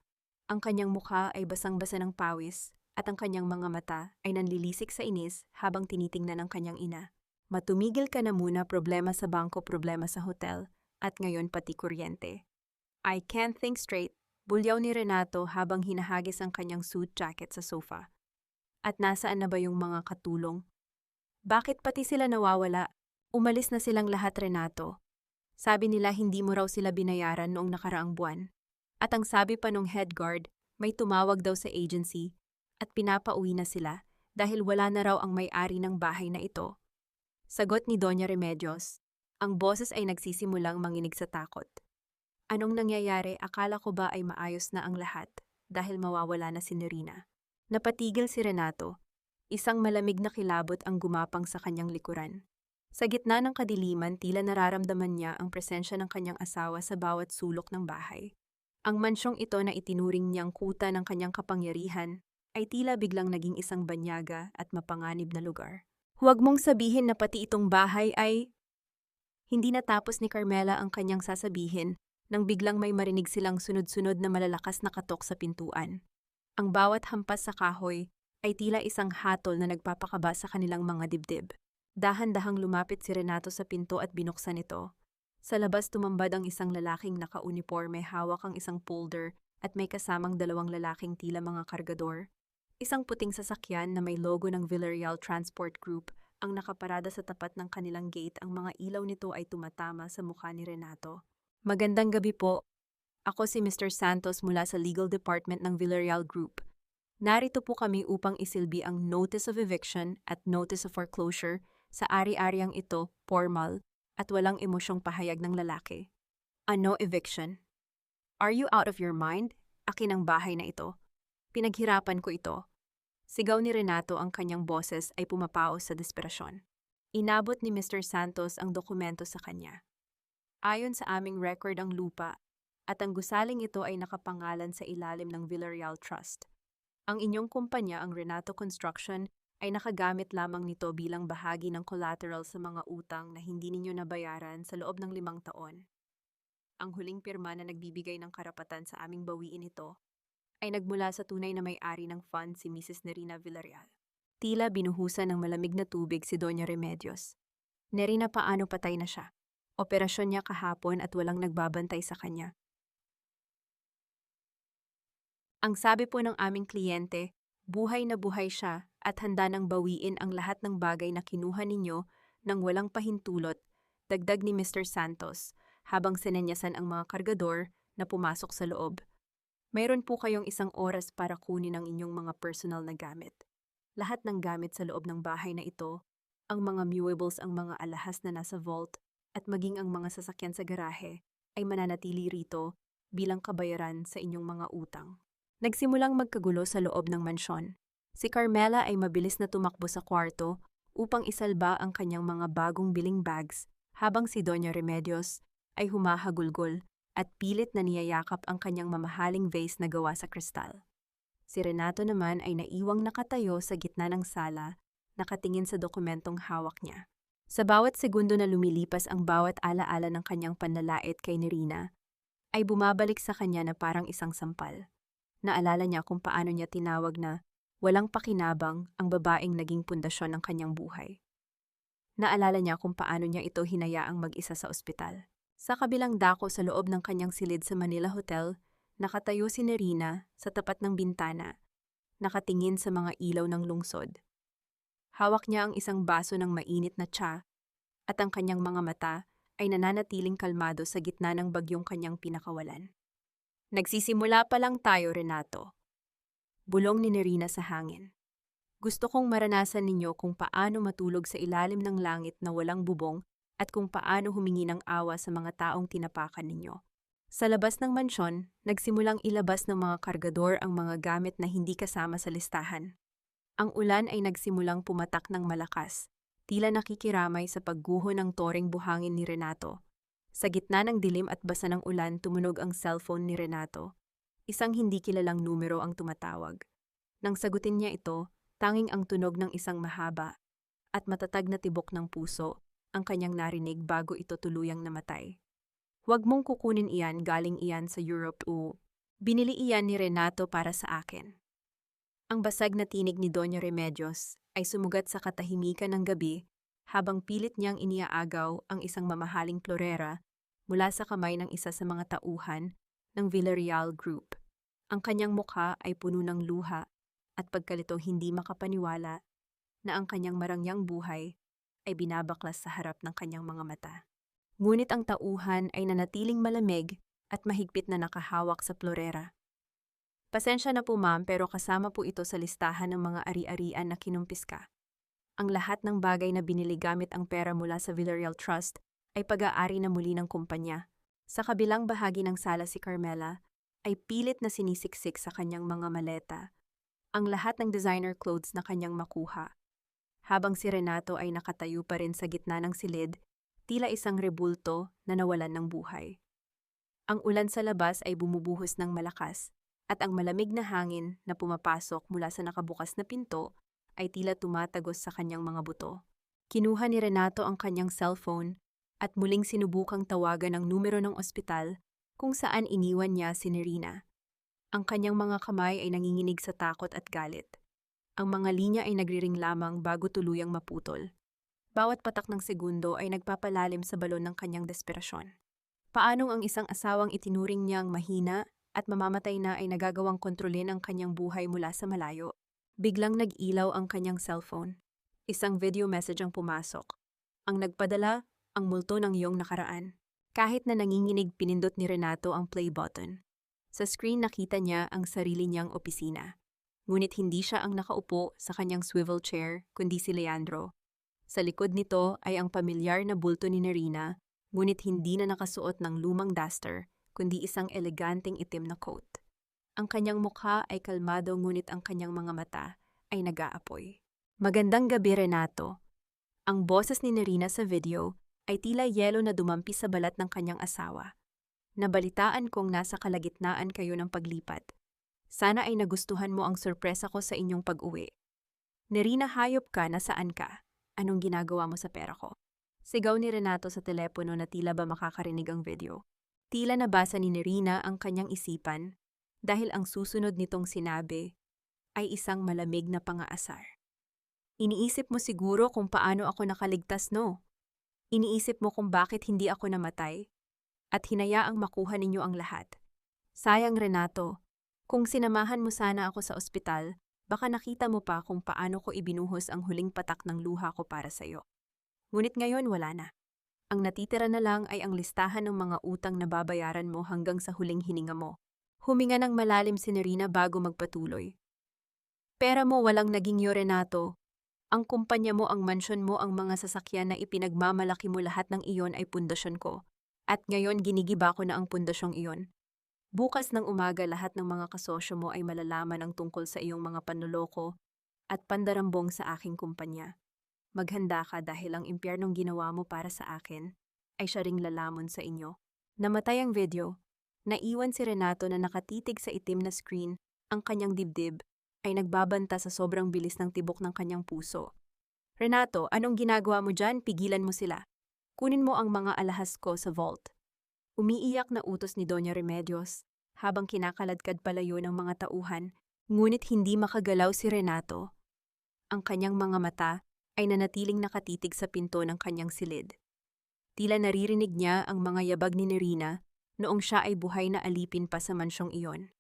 Ang kanyang mukha ay basang-basa ng pawis at ang kanyang mga mata ay nanlilisik sa inis habang tinitingnan ng kanyang ina. Matumigil ka na muna, problema sa bangko, problema sa hotel, at ngayon pati kuryente. I can't think straight, bulyaw ni Renato habang hinahagis ang kanyang suit jacket sa sofa. At nasaan na ba yung mga katulong? Bakit pati sila nawawala? Umalis na silang lahat, Renato. Sabi nila hindi mo raw sila binayaran noong nakaraang buwan. At ang sabi pa nung head guard, may tumawag daw sa agency at pinapauwi na sila dahil wala na raw ang may-ari ng bahay na ito. Sagot ni Doña Remedios. Ang boses ay nagsisimulang manginig sa takot. Anong nangyayari? Akala ko ba ay maayos na ang lahat dahil mawawala na si Nerina? Napatigil si Renato. Isang malamig na kilabot ang gumapang sa kanyang likuran. Sa gitna ng kadiliman, tila nararamdaman niya ang presensya ng kanyang asawa sa bawat sulok ng bahay. Ang mansyong ito na itinuring niyang kuta ng kanyang kapangyarihan ay tila biglang naging isang banyaga at mapanganib na lugar. Huwag mong sabihin na pati itong bahay ay... Hindi natapos ni Carmela ang kanyang sasabihin nang biglang may marinig silang sunod-sunod na malalakas na katok sa pintuan. Ang bawat hampas sa kahoy ay tila isang hatol na nagpapakaba sa kanilang mga dibdib. Dahan-dahang lumapit si Renato sa pinto at binuksan ito. Sa labas tumambad ang isang lalaking naka-uniforme, hawak ang isang folder at may kasamang dalawang lalaking tila mga kargador. Isang puting sasakyan na may logo ng Villarreal Transport Group ang nakaparada sa tapat ng kanilang gate. Ang mga ilaw nito ay tumatama sa mukha ni Renato. Magandang gabi po. Ako si Mr. Santos mula sa Legal Department ng Villarreal Group. Narito po kami upang isilbi ang Notice of Eviction at Notice of Foreclosure sa ari-ariang ito, formal at walang emosyong pahayag ng lalaki. Ano eviction? Are you out of your mind? Akin ang bahay na ito. Pinaghirapan ko ito. Sigaw ni Renato, ang kanyang boses ay pumapaos sa desperasyon. Inabot ni Mr. Santos ang dokumento sa kanya. Ayon sa aming record ang lupa at ang gusaling ito ay nakapangalan sa ilalim ng Villarreal Trust. Ang inyong kumpanya, ang Renato Construction, ay nakagamit lamang nito bilang bahagi ng collateral sa mga utang na hindi ninyo nabayaran sa loob ng 5 taon. Ang huling pirma na nagbibigay ng karapatan sa aming bawiin ito ay nagmula sa tunay na may-ari ng fund, si Mrs. Nerina Villarreal. Tila binuhusan ng malamig na tubig si Doña Remedios. Nerina, paano patay na siya? Operasyon niya kahapon at walang nagbabantay sa kanya. Ang sabi po ng aming kliyente, buhay na buhay siya at handa nang bawiin ang lahat ng bagay na kinuha ninyo nang walang pahintulot, dagdag ni Mr. Santos habang sinenyasan ang mga kargador na pumasok sa loob. Mayroon po kayong 1 oras para kunin ang inyong mga personal na gamit. Lahat ng gamit sa loob ng bahay na ito, ang mga movables, ang mga alahas na nasa vault, at maging ang mga sasakyan sa garahe, ay mananatili rito bilang kabayaran sa inyong mga utang. Nagsimulang magkagulo sa loob ng mansyon. Si Carmela ay mabilis na tumakbo sa kwarto upang isalba ang kanyang mga bagong biling bags, habang si Doña Remedios ay humahagulgol at pilit na niyayakap ang kanyang mamahaling vase na gawa sa kristal. Si Renato naman ay naiwang nakatayo sa gitna ng sala, nakatingin sa dokumentong hawak niya. Sa bawat segundo na lumilipas ang bawat alaala ng kanyang panlalait kay Nerina, ay bumabalik sa kanya na parang isang sampal. Naalala niya kung paano niya tinawag na walang pakinabang ang babaeng naging pundasyon ng kanyang buhay. Naalala niya kung paano niya ito hinayaang mag-isa sa ospital. Sa kabilang dako sa loob ng kanyang silid sa Manila Hotel, nakatayo si Nerina sa tapat ng bintana, nakatingin sa mga ilaw ng lungsod. Hawak niya ang isang baso ng mainit na tsa at ang kanyang mga mata ay nananatiling kalmado sa gitna ng bagyong kanyang pinakawalan. Nagsisimula pa lang tayo, Renato. Bulong ni Nerina sa hangin. Gusto kong maranasan ninyo kung paano matulog sa ilalim ng langit na walang bubong at kung paano humingi ng awa sa mga taong tinapakan ninyo. Sa labas ng mansyon, nagsimulang ilabas ng mga kargador ang mga gamit na hindi kasama sa listahan. Ang ulan ay nagsimulang pumatak ng malakas, tila nakikiramay sa pagguho ng toreng buhangin ni Renato. Sa gitna ng dilim at basa ng ulan, tumunog ang cellphone ni Renato. Isang hindi kilalang numero ang tumatawag. Nang sagutin niya ito, tanging ang tunog ng isang mahaba at matatag na tibok ng puso ang kanyang narinig bago ito tuluyang namatay. Huwag mong kukunin iyan, galing iyan sa Europe o binili iyan ni Renato para sa akin. Ang basag na tinig ni Doña Remedios ay sumugat sa katahimikan ng gabi habang pilit niyang iniaagaw ang isang mamahaling florera mula sa kamay ng isa sa mga tauhan ng Villarreal Group. Ang kanyang mukha ay puno ng luha at pagkalitong hindi makapaniwala na ang kanyang marangyang buhay ay binabaklas sa harap ng kanyang mga mata. Ngunit ang tauhan ay nanatiling malamig at mahigpit na nakahawak sa florera. Pasensya na po ma'am, pero kasama po ito sa listahan ng mga ari-arian na kinumpiska. Ang lahat ng bagay na binili gamit ang pera mula sa Villarreal Trust ay pag-aari na muli ng kumpanya. Sa kabilang bahagi ng sala si Carmela ay pilit na sinisiksik sa kanyang mga maleta ang lahat ng designer clothes na kanyang makuha. Habang si Renato ay nakatayo pa rin sa gitna ng silid, tila isang rebulto na nawalan ng buhay. Ang ulan sa labas ay bumubuhos ng malakas at ang malamig na hangin na pumapasok mula sa nakabukas na pinto ay tila tumatagos sa kanyang mga buto. Kinuha ni Renato ang kanyang cellphone at muling sinubukang tawagan ang numero ng ospital kung saan iniwan niya si Nerina. Ang kanyang mga kamay ay nanginginig sa takot at galit. Ang mga linya ay nagriring lamang bago tuluyang maputol. Bawat patak ng segundo ay nagpapalalim sa balon ng kanyang desperasyon. Paanong ang isang asawang itinuring niyang mahina at mamamatay na ay nagagawang kontrolin ang kanyang buhay mula sa malayo? Biglang nag-ilaw ang kanyang cellphone. Isang video message ang pumasok. Ang nagpadala, ang multo ng iyong nakaraan. Kahit na nanginginig, pinindot ni Renato ang play button. Sa screen nakita niya ang sarili niyang opisina. Ngunit hindi siya ang nakaupo sa kanyang swivel chair, kundi si Leandro. Sa likod nito ay ang pamilyar na bulto ni Nerina, ngunit hindi na nakasuot ng lumang duster, kundi isang eleganteng itim na coat. Ang kanyang mukha ay kalmado, ngunit ang kanyang mga mata ay nag-aapoy. Magandang gabi, Renato. Ang boses ni Nerina sa video ay tila yelo na dumampi sa balat ng kanyang asawa. Nabalitaan kong nasa kalagitnaan kayo ng paglipat. Sana ay nagustuhan mo ang sorpresa ko sa inyong pag-uwi. Nerina, hayop ka, nasaan ka? Anong ginagawa mo sa pera ko? Sigaw ni Renato sa telepono na tila ba makakarinig ang video. Tila nabasa ni Nerina ang kanyang isipan dahil ang susunod nitong sinabi ay isang malamig na pangaasar. Iniisip mo siguro kung paano ako nakaligtas, no? Iniisip mo kung bakit hindi ako namatay at hinayaang makuha ninyo ang lahat. Sayang, Renato. Kung sinamahan mo sana ako sa ospital, baka nakita mo pa kung paano ko ibinuhos ang huling patak ng luha ko para sa iyo. Ngunit ngayon wala na. Ang natitira na lang ay ang listahan ng mga utang na babayaran mo hanggang sa huling hininga mo. Huminga ng malalim si Nerina bago magpatuloy. Pera mo walang naging iyo, Renato. Ang kumpanya mo, ang mansyon mo, ang mga sasakyan na ipinagmamalaki mo, lahat ng iyon ay pundasyon ko. At ngayon ginigiba ko na ang pundasyong iyon. Bukas ng umaga lahat ng mga kasosyo mo ay malalaman ang tungkol sa iyong mga panloloko at pandarambong sa aking kumpanya. Maghanda ka dahil ang impyernong ginawa mo para sa akin ay siya ring lalamon sa inyo. Namatay ang video. Naiwan si Renato na nakatitig sa itim na screen. Ang kanyang dibdib ay nagbabanta sa sobrang bilis ng tibok ng kanyang puso. Renato, anong ginagawa mo dyan? Pigilan mo sila. Kunin mo ang mga alahas ko sa vault. Umiiyak na utos ni Doña Remedios habang kinakaladkad palayo ng mga tauhan, ngunit hindi makagalaw si Renato. Ang kanyang mga mata ay nanatiling nakatitig sa pinto ng kanyang silid. Tila naririnig niya ang mga yabag ni Nerina noong siya ay buhay na alipin pa sa mansyong iyon.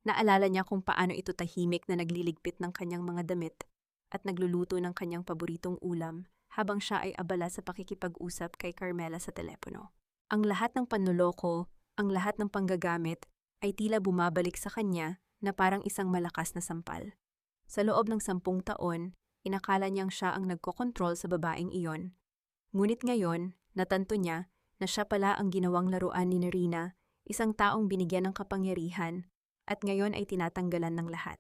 Naalala niya kung paano ito tahimik na nagliligpit ng kanyang mga damit at nagluluto ng kanyang paboritong ulam habang siya ay abala sa pakikipag-usap kay Carmela sa telepono. Ang lahat ng panloloko, ang lahat ng panggagamit ay tila bumabalik sa kanya na parang isang malakas na sampal. Sa loob ng 10 taon, inakala niyang siya ang nagkokontrol sa babaeng iyon. Ngunit ngayon, natanto niya na siya pala ang ginawang laruan ni Nerina, isang taong binigyan ng kapangyarihan at ngayon ay tinatanggalan ng lahat.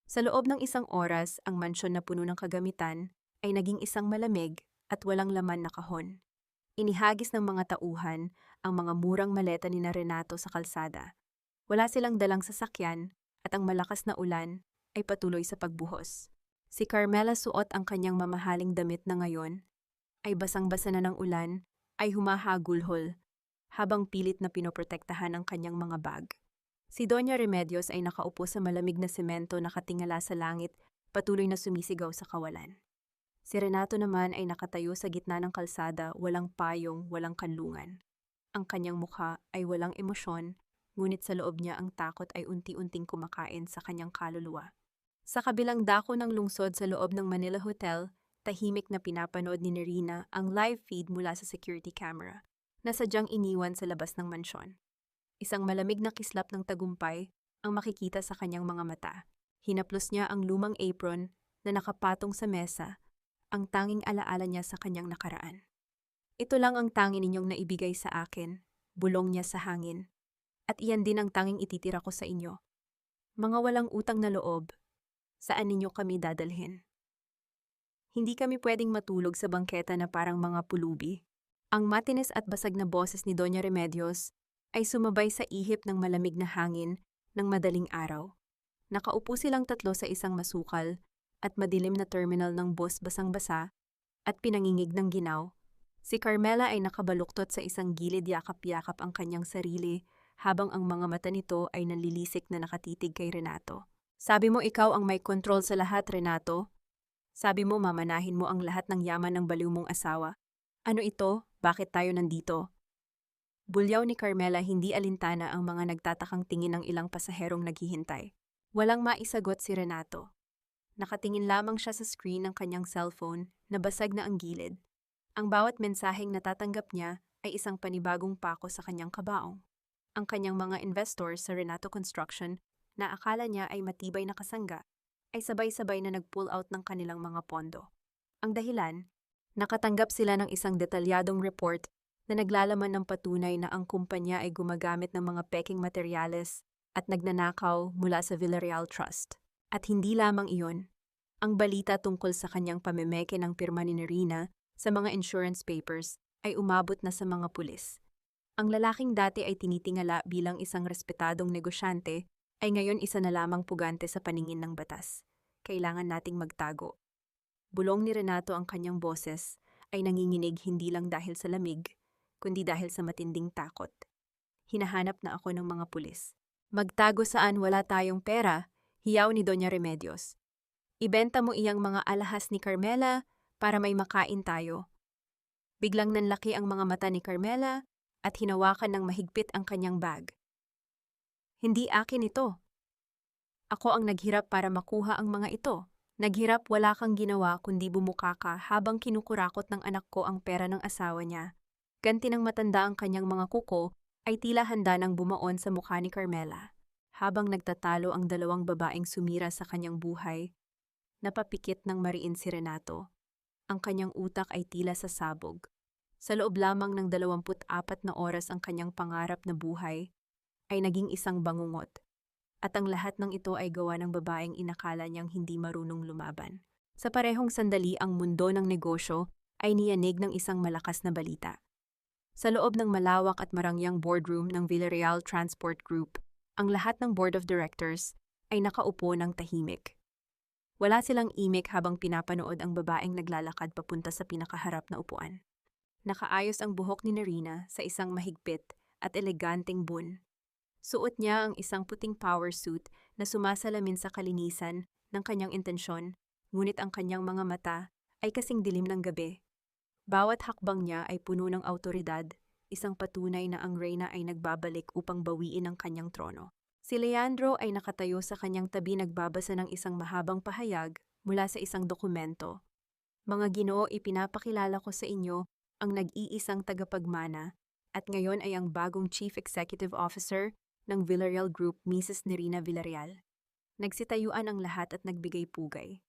Sa loob ng 1 oras, ang mansyon na puno ng kagamitan ay naging isang malamig at walang laman na kahon. Inihagis ng mga tauhan ang mga murang maleta ni Renato sa kalsada. Wala silang dalang sasakyan at ang malakas na ulan ay patuloy sa pagbuhos. Si Carmela, suot ang kanyang mamahaling damit na ngayon ay basang-basa na ng ulan, ay humahagulhol habang pilit na pinoprotektahan ang kanyang mga bag. Si Doña Remedios ay nakaupo sa malamig na semento nakatingala sa langit, patuloy na sumisigaw sa kawalan. Si Renato naman ay nakatayo sa gitna ng kalsada, walang payong, walang kanlungan. Ang kanyang mukha ay walang emosyon, ngunit sa loob niya ang takot ay unti-unting kumakain sa kanyang kaluluwa. Sa kabilang dako ng lungsod sa loob ng Manila Hotel, tahimik na pinapanood ni Nerina ang live feed mula sa security camera na sadyang iniwan sa labas ng mansyon. Isang malamig na kislap ng tagumpay ang makikita sa kanyang mga mata. Hinaplos niya ang lumang apron na nakapatong sa mesa, ang tanging alaala niya sa kanyang nakaraan. Ito lang ang tanging ninyong naibigay sa akin, bulong niya sa hangin. At iyan din ang tanging ititira ko sa inyo. Mga walang utang na loob, saan ninyo kami dadalhin? Hindi kami pwedeng matulog sa bangketa na parang mga pulubi. Ang matinis at basag na boses ni Doña Remedios ay sumabay sa ihip ng malamig na hangin ng madaling araw. Nakaupo silang tatlo sa isang masukal at madilim na terminal ng bus, basang-basa at pinangingig ng ginaw. Si Carmela ay nakabaluktot sa isang gilid, yakap-yakap ang kanyang sarili habang ang mga mata nito ay nanlilisik na nakatitig kay Renato. Sabi mo ikaw ang may kontrol sa lahat, Renato? Sabi mo mamanahin mo ang lahat ng yaman ng baliw mong asawa. Ano ito? Bakit tayo nandito? Bulyaw ni Carmela, hindi alintana ang mga nagtatakang tingin ng ilang pasaherong naghihintay. Walang maisagot si Renato. Nakatingin lamang siya sa screen ng kanyang cellphone na basag na ang gilid. Ang bawat mensaheng natatanggap niya ay isang panibagong pako sa kanyang kabaong. Ang kanyang mga investors sa Renato Construction na akala niya ay matibay na kasangga ay sabay-sabay na nag-pull out ng kanilang mga pondo. Ang dahilan, nakatanggap sila ng isang detalyadong report na naglalaman ng patunay na ang kumpanya ay gumagamit ng mga peking materyales at nagnanakaw mula sa Villarreal Trust. At hindi lamang iyon, ang balita tungkol sa kanyang pamemeke ng pirma ni Nerina sa mga insurance papers ay umabot na sa mga pulis. Ang lalaking dati ay tinitingala bilang isang respetadong negosyante ay ngayon isa na lamang pugante sa paningin ng batas. Kailangan nating magtago. Bulong ni Renato, ang kanyang boses ay nanginginig hindi lang dahil sa lamig, kundi dahil sa matinding takot. Hinahanap na ako ng mga pulis. Magtago saan? Wala tayong pera, hiyaw ni Doña Remedios. Ibenta mo iyang mga alahas ni Carmela para may makain tayo. Biglang nanlaki ang mga mata ni Carmela at hinawakan ng mahigpit ang kanyang bag. Hindi akin ito. Ako ang naghirap para makuha ang mga ito. Naghirap, wala kang ginawa kundi bumuka ka habang kinukurakot ng anak ko ang pera ng asawa niya. Ganti ng matanda ang kanyang mga kuko ay tila handa nang bumaon sa mukha ni Carmela. Habang nagtatalo ang dalawang babaeng sumira sa kanyang buhay, napapikit ng mariin si Renato. Ang kanyang utak ay tila sasabog. Sa loob lamang ng 24 na oras ang kanyang pangarap na buhay ay naging isang bangungot. At ang lahat ng ito ay gawa ng babaeng inakala niyang hindi marunong lumaban. Sa parehong sandali, ang mundo ng negosyo ay niyanig ng isang malakas na balita. Sa loob ng malawak at marangyang boardroom ng Villarreal Transport Group, ang lahat ng board of directors ay nakaupo ng tahimik. Wala silang imik habang pinapanood ang babaeng naglalakad papunta sa pinakaharap na upuan. Nakaayos ang buhok ni Nerina sa isang mahigpit at eleganteng bun. Suot niya ang isang puting power suit na sumasalamin sa kalinisan ng kanyang intensyon, ngunit ang kanyang mga mata ay kasing dilim ng gabi. Bawat hakbang niya ay puno ng awtoridad, isang patunay na ang reyna ay nagbabalik upang bawiin ang kanyang trono. Si Leandro ay nakatayo sa kanyang tabi, nagbabasa ng isang mahabang pahayag mula sa isang dokumento. Mga Ginoo, ipinapakilala ko sa inyo ang nag-iisang tagapagmana at ngayon ay ang bagong Chief Executive Officer ng Villarreal Group, Mrs. Nerina Villarreal. Nagsitayuan ang lahat at nagbigay pugay.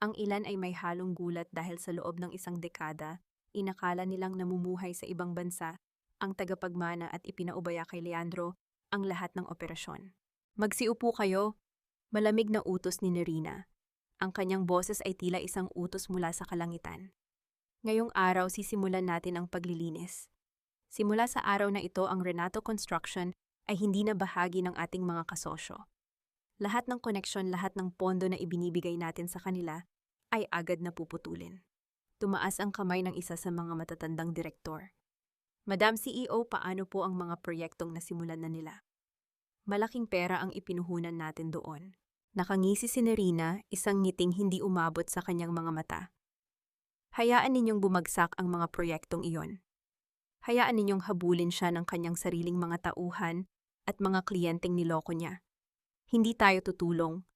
Ang ilan ay may halong gulat dahil sa loob ng isang dekada, inakala nilang namumuhay sa ibang bansa ang tagapagmana at ipinaubaya kay Leandro ang lahat ng operasyon. Magsiupo kayo, malamig na utos ni Nerina. Ang kanyang boses ay tila isang utos mula sa kalangitan. Ngayong araw sisimulan natin ang paglilinis. Simula sa araw na ito ang Renato Construction ay hindi na bahagi ng ating mga kasosyo. Lahat ng koneksyon, lahat ng pondo na ibinibigay natin sa kanila ay agad na puputulin. Tumaas ang kamay ng isa sa mga matatandang direktor. Madam CEO, paano po ang mga proyektong nasimulan na nila? Malaking pera ang ipinuhunan natin doon. Nakangisi si Nerina, isang ngiting hindi umabot sa kanyang mga mata. Hayaan ninyong bumagsak ang mga proyektong iyon. Hayaan ninyong habulin siya ng kanyang sariling mga tauhan at mga kliyenteng niloko niya. Hindi tayo tutulong.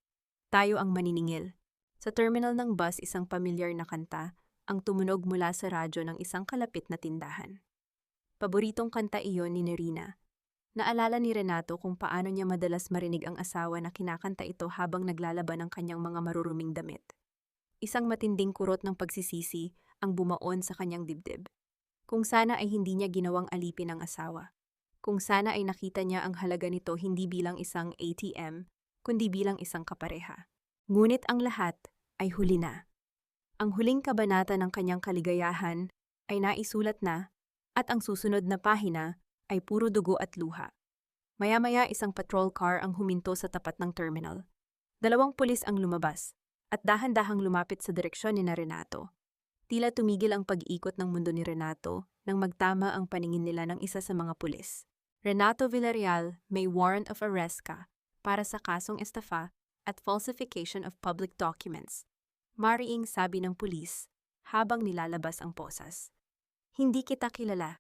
Tayo ang maniningil. Sa terminal ng bus, isang pamilyar na kanta ang tumunog mula sa radyo ng isang kalapit na tindahan. Paboritong kanta iyon ni Nerina. Naalala ni Renato kung paano niya madalas marinig ang asawa na kinakanta ito habang naglalaban ang kanyang mga maruruming damit. Isang matinding kurot ng pagsisisi ang bumaon sa kanyang dibdib. Kung sana ay hindi niya ginawang alipin ang asawa. Kung sana ay nakita niya ang halaga nito hindi bilang isang ATM, kundi bilang isang kapareha. Ngunit ang lahat ay huli na. Ang huling kabanata ng kanyang kaligayahan ay naisulat na at ang susunod na pahina ay puro dugo at luha. Maya-maya isang patrol car ang huminto sa tapat ng terminal. 2 pulis ang lumabas at dahan-dahang lumapit sa direksyon ni Renato. Tila tumigil ang pag-ikot ng mundo ni Renato nang magtama ang paningin nila ng isa sa mga pulis. Renato Villarreal, may warrant of arrest ka para sa kasong estafa at falsification of public documents. Mariing sabi ng pulis habang nilalabas ang posas. Hindi kita kilala.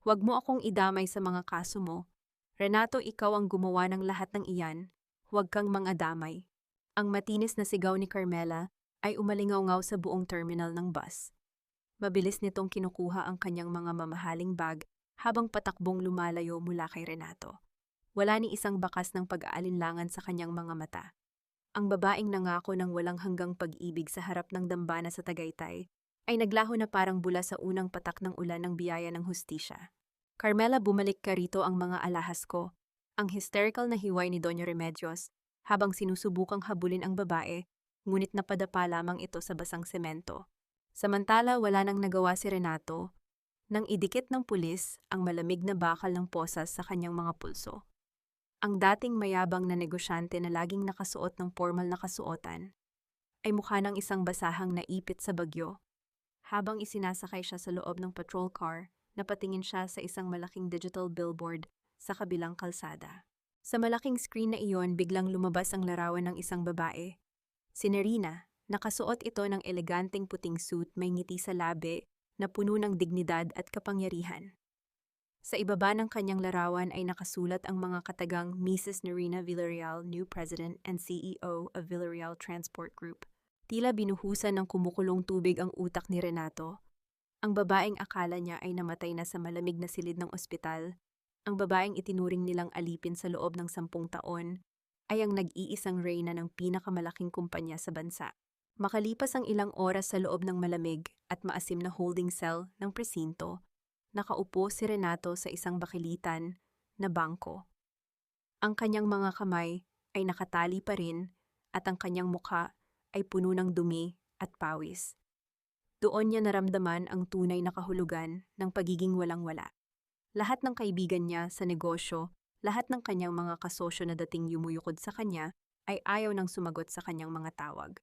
Huwag mo akong idamay sa mga kaso mo. Renato, ikaw ang gumawa ng lahat ng iyan. Huwag kang mangadamay. Ang matinis na sigaw ni Carmela ay umalingaw-ngaw sa buong terminal ng bus. Mabilis nitong kinukuha ang kanyang mga mamahaling bag habang patakbong lumalayo mula kay Renato. Wala ni isang bakas ng pag-aalinlangan sa kanyang mga mata. Ang babaeng nangako ng walang hanggang pag-ibig sa harap ng dambana sa Tagaytay ay naglaho na parang bula sa unang patak ng ulan ng biyaya ng hustisya. Carmela, bumalik ka rito ang mga alahas ko. Ang hysterical na hiway ni Doña Remedios habang sinusubukang habulin ang babae, ngunit napadapa lamang ito sa basang semento. Samantala, wala nang nagawa si Renato nang idikit ng pulis ang malamig na bakal ng posas sa kanyang mga pulso. Ang dating mayabang na negosyante na laging nakasuot ng formal na kasuotan ay mukha ng isang basahang naipit sa bagyo. Habang isinasakay siya sa loob ng patrol car, napatingin siya sa isang malaking digital billboard sa kabilang kalsada. Sa malaking screen na iyon, biglang lumabas ang larawan ng isang babae. Si Nerina, nakasuot ito ng eleganteng puting suit, may ngiti sa labi na puno ng dignidad at kapangyarihan. Sa ibaba ng kanyang larawan ay nakasulat ang mga katagang Mrs. Nerina Villarreal, new President and CEO of Villarreal Transport Group. Tila binuhusan ng kumukulong tubig ang utak ni Renato. Ang babaeng akala niya ay namatay na sa malamig na silid ng ospital, ang babaeng itinuring nilang alipin sa loob ng 10 taon, ay ang nag-iisang reyna ng pinakamalaking kumpanya sa bansa. Makalipas ang ilang oras sa loob ng malamig at maasim na holding cell ng presinto, nakaupo si Renato sa isang bakilitan na bangko. Ang kanyang mga kamay ay nakatali pa rin at ang kanyang mukha ay puno ng dumi at pawis. Doon niya naramdaman ang tunay na kahulugan ng pagiging walang-wala. Lahat ng kaibigan niya sa negosyo, lahat ng kanyang mga kasosyo na dating yumuyukod sa kanya, ay ayaw nang sumagot sa kanyang mga tawag.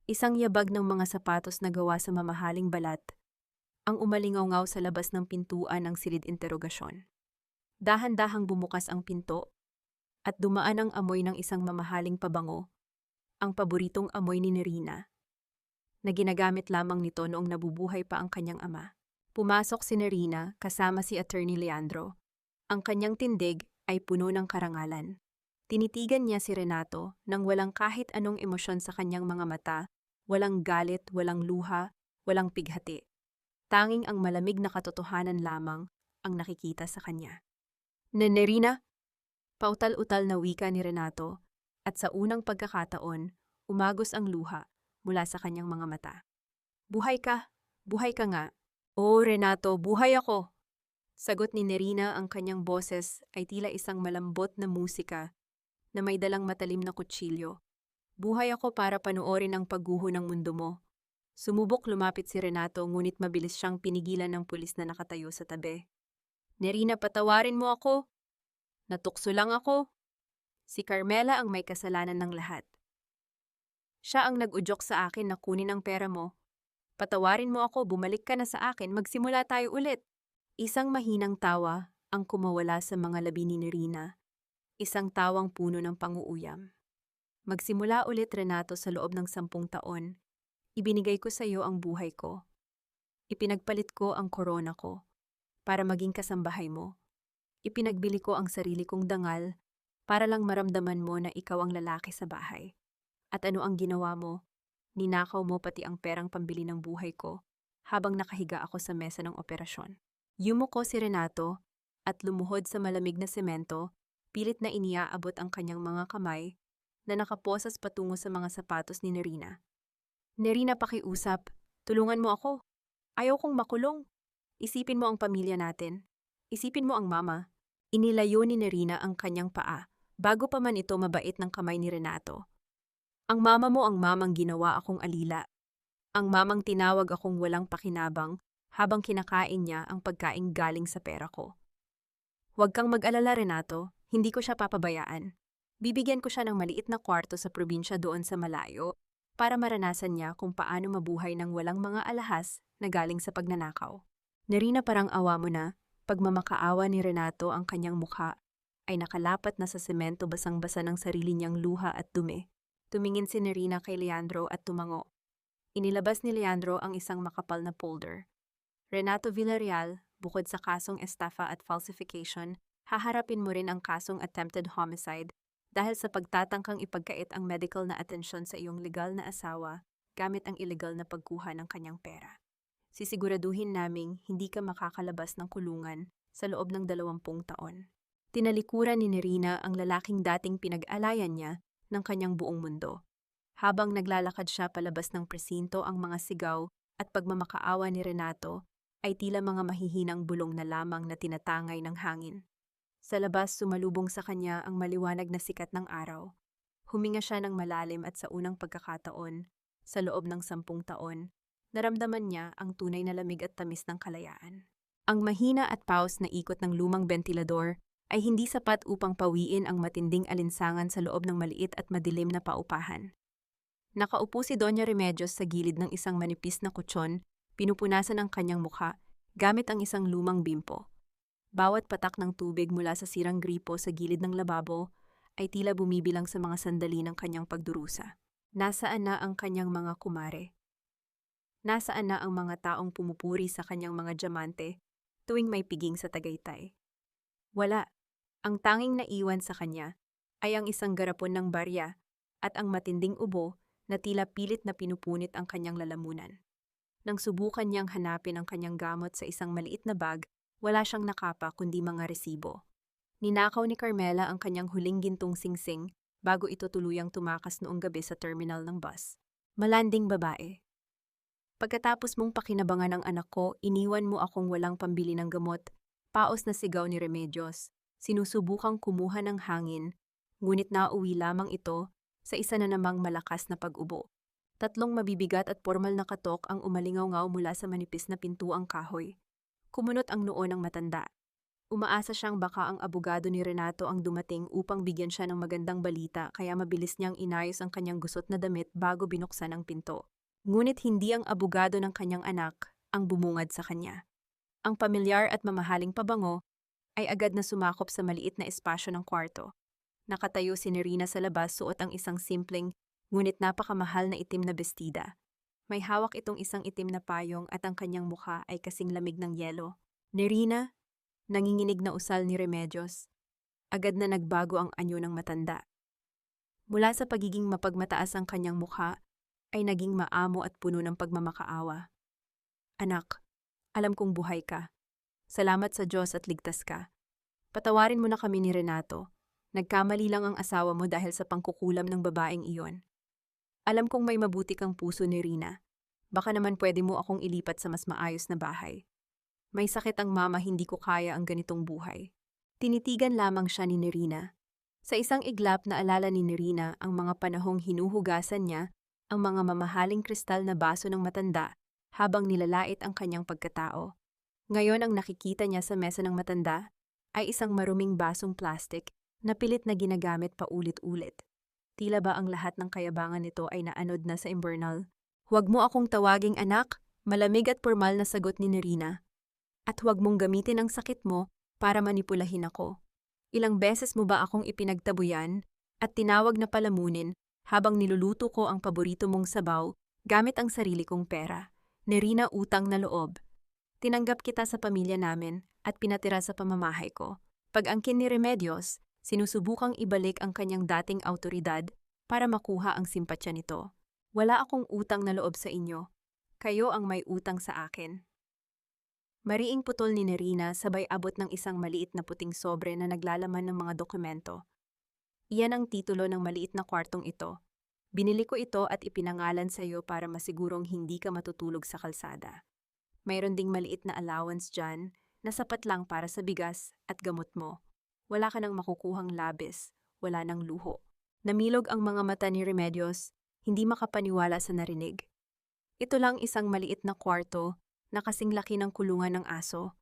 Isang yabag ng mga sapatos na gawa sa mamahaling balat ang umalingaw-ngaw sa labas ng pintuan ng silid interogasyon. Dahan-dahang bumukas ang pinto at dumaan ang amoy ng isang mamahaling pabango, ang paboritong amoy ni Nerina, na ginagamit lamang nito noong nabubuhay pa ang kanyang ama. Pumasok si Nerina kasama si Attorney Leandro. Ang kanyang tindig ay puno ng karangalan. Tinitigan niya si Renato nang walang kahit anong emosyon sa kanyang mga mata, walang galit, walang luha, walang pighati. Tanging ang malamig na katotohanan lamang ang nakikita sa kanya. Nerina, pautal-utal na wika ni Renato, at sa unang pagkakataon, umagos ang luha mula sa kanyang mga mata. Buhay ka nga. Oo, Renato, buhay ako. Sagot ni Nerina, ang kanyang boses ay tila isang malambot na musika na may dalang matalim na kutsilyo. Buhay ako para panoorin ang pagguho ng mundo mo. Sumubok lumapit si Renato, ngunit mabilis siyang pinigilan ng pulis na nakatayo sa tabi. Nerina, patawarin mo ako. Natukso lang ako. Si Carmela ang may kasalanan ng lahat. Siya ang nag-udyok sa akin na kunin ang pera mo. Patawarin mo ako, bumalik ka na sa akin, magsimula tayo ulit. Isang mahinang tawa ang kumawala sa mga labi ni Nerina. Isang tawang puno ng panguuyam. Magsimula ulit, Renato, sa loob ng 10 taon. Ibinigay ko sa iyo ang buhay ko. Ipinagpalit ko ang korona ko para maging kasambahay mo. Ipinagbili ko ang sarili kong dangal para lang maramdaman mo na ikaw ang lalaki sa bahay. At ano ang ginawa mo? Ninakaw mo pati ang perang pambili ng buhay ko habang nakahiga ako sa mesa ng operasyon. Yumuko si Renato at lumuhod sa malamig na semento, pilit na iniaabot ang kanyang mga kamay na nakaposas patungo sa mga sapatos ni Nerina. Nerina, pakiusap. Tulungan mo ako. Ayaw kong makulong. Isipin mo ang pamilya natin. Isipin mo ang mama. Inilayo ni Nerina ang kanyang paa bago pa man ito mabait ng kamay ni Renato. Ang mama mo ang mamang ginawa akong alila. Ang mamang tinawag akong walang pakinabang habang kinakain niya ang pagkaing galing sa pera ko. Huwag kang mag-alala, Renato. Hindi ko siya papabayaan. Bibigyan ko siya ng maliit na kwarto sa probinsya doon sa malayo para maranasan niya kung paano mabuhay ng walang mga alahas na galing sa pagnanakaw. Nerina, parang awa mo na. Pagmamakaawa ni Renato, ang kanyang mukha ay nakalapat na sa semento, basang-basa ng sarili niyang luha at dumi. Tumingin si Nerina kay Leandro at tumango. Inilabas ni Leandro ang isang makapal na folder. Renato Villarreal, bukod sa kasong estafa at falsification, haharapin mo rin ang kasong attempted homicide dahil sa pagtatangkang ipagkait ang medical na atensyon sa iyong legal na asawa gamit ang illegal na pagkuha ng kanyang pera. Sisiguraduhin naming hindi ka makakalabas ng kulungan sa loob ng 20 taon. Tinalikuran ni Nerina ang lalaking dating pinag-alayan niya ng kanyang buong mundo. Habang naglalakad siya palabas ng presinto, ang mga sigaw at pagmamakaawa ni Renato ay tila mga mahihinang bulong na lamang na tinatangay ng hangin. Sa labas, sumalubong sa kanya ang maliwanag na sikat ng araw. Huminga siya ng malalim at sa unang pagkakataon, sa loob ng 10 taon, naramdaman niya ang tunay na lamig at tamis ng kalayaan. Ang mahina at paus na ikot ng lumang bentilador ay hindi sapat upang pawiin ang matinding alinsangan sa loob ng maliit at madilim na paupahan. Nakaupo si Doña Remedios sa gilid ng isang manipis na kutsyon, pinupunasan ang kanyang mukha gamit ang isang lumang bimpo. Bawat patak ng tubig mula sa sirang gripo sa gilid ng lababo ay tila bumibilang sa mga sandali ng kanyang pagdurusa. Nasaan na ang kanyang mga kumare? Nasaan na ang mga taong pumupuri sa kanyang mga diamante tuwing may piging sa Tagaytay? Wala. Ang tanging naiwan sa kanya ay ang isang garapon ng barya at ang matinding ubo na tila pilit na pinupunit ang kanyang lalamunan. Nang subukan niyang hanapin ang kanyang gamot sa isang maliit na bag, wala siyang nakapa kundi mga resibo. Ninakaw ni Carmela ang kanyang huling gintong singsing bago ito tuluyang tumakas noong gabi sa terminal ng bus. Malanding babae. Pagkatapos mong pakinabangan ang anak ko, iniwan mo akong walang pambili ng gamot. Paos na sigaw ni Remedios. Sinusubukang kumuha ng hangin, ngunit nauwi lamang ito sa isa na namang malakas na pag-ubo. 3 mabibigat at formal na katok ang umalingaw-ngaw mula sa manipis na pintuang kahoy. Kumunot ang noo ng matanda. Umaasa siyang baka ang abogado ni Renato ang dumating upang bigyan siya ng magandang balita, kaya mabilis niyang inayos ang kanyang gusot na damit bago binuksan ang pinto. Ngunit hindi ang abogado ng kanyang anak ang bumungad sa kanya. Ang pamilyar at mamahaling pabango ay agad na sumakop sa maliit na espasyo ng kwarto. Nakatayo si Nerina sa labas, suot ang isang simpleng ngunit napakamahal na itim na bestida. May hawak itong isang itim na payong at ang kanyang mukha ay kasing lamig ng yelo. Nerina, nanginginig na usal ni Remedios. Agad na nagbago ang anyo ng matanda. Mula sa pagiging mapagmataas ang kanyang mukha, ay naging maamo at puno ng pagmamakaawa. Anak, alam kong buhay ka. Salamat sa Diyos at ligtas ka. Patawarin mo na kami ni Renato. Nagkamali lang ang asawa mo dahil sa pangkukulam ng babaeng iyon. Alam kong may mabuti kang puso ni Rina. Baka naman pwede mo akong ilipat sa mas maayos na bahay. May sakit ang mama, hindi ko kaya ang ganitong buhay. Tinitigan lamang siya ni Nerina. Sa isang iglap na alala ni Nerina ang mga panahong hinuhugasan niya ang mga mamahaling kristal na baso ng matanda habang nilalait ang kanyang pagkatao. Ngayon ang nakikita niya sa mesa ng matanda ay isang maruming basong plastik na pilit na ginagamit paulit-ulit. Tila ba ang lahat ng kayabangan nito ay naanod na sa imburnal? Huwag mo akong tawaging anak, malamig at pormal na sagot ni Nerina. At huwag mong gamitin ang sakit mo para manipulahin ako. Ilang beses mo ba akong ipinagtabuyan at tinawag na palamunin habang niluluto ko ang paborito mong sabaw gamit ang sarili kong pera? Nerina, utang na loob. Tinanggap kita sa pamilya namin at pinatira sa pamamahay ko. Pag-angkin ni Remedios, sinusubukang ibalik ang kanyang dating autoridad para makuha ang simpatsya nito. Wala akong utang na loob sa inyo. Kayo ang may utang sa akin. Mariing putol ni Nerina sabay abot ng isang maliit na puting sobre na naglalaman ng mga dokumento. Iyan ang titulo ng maliit na kwartong ito. Binili ko ito at ipinangalan sa iyo para masigurong hindi ka matutulog sa kalsada. Mayroon ding maliit na allowance dyan na sapat lang para sa bigas at gamot mo. Wala ka nang makukuhang labis, wala nang luho. Namilog ang mga mata ni Remedios, hindi makapaniwala sa narinig. Ito lang isang maliit na kwarto na kasing laki ng kulungan ng aso.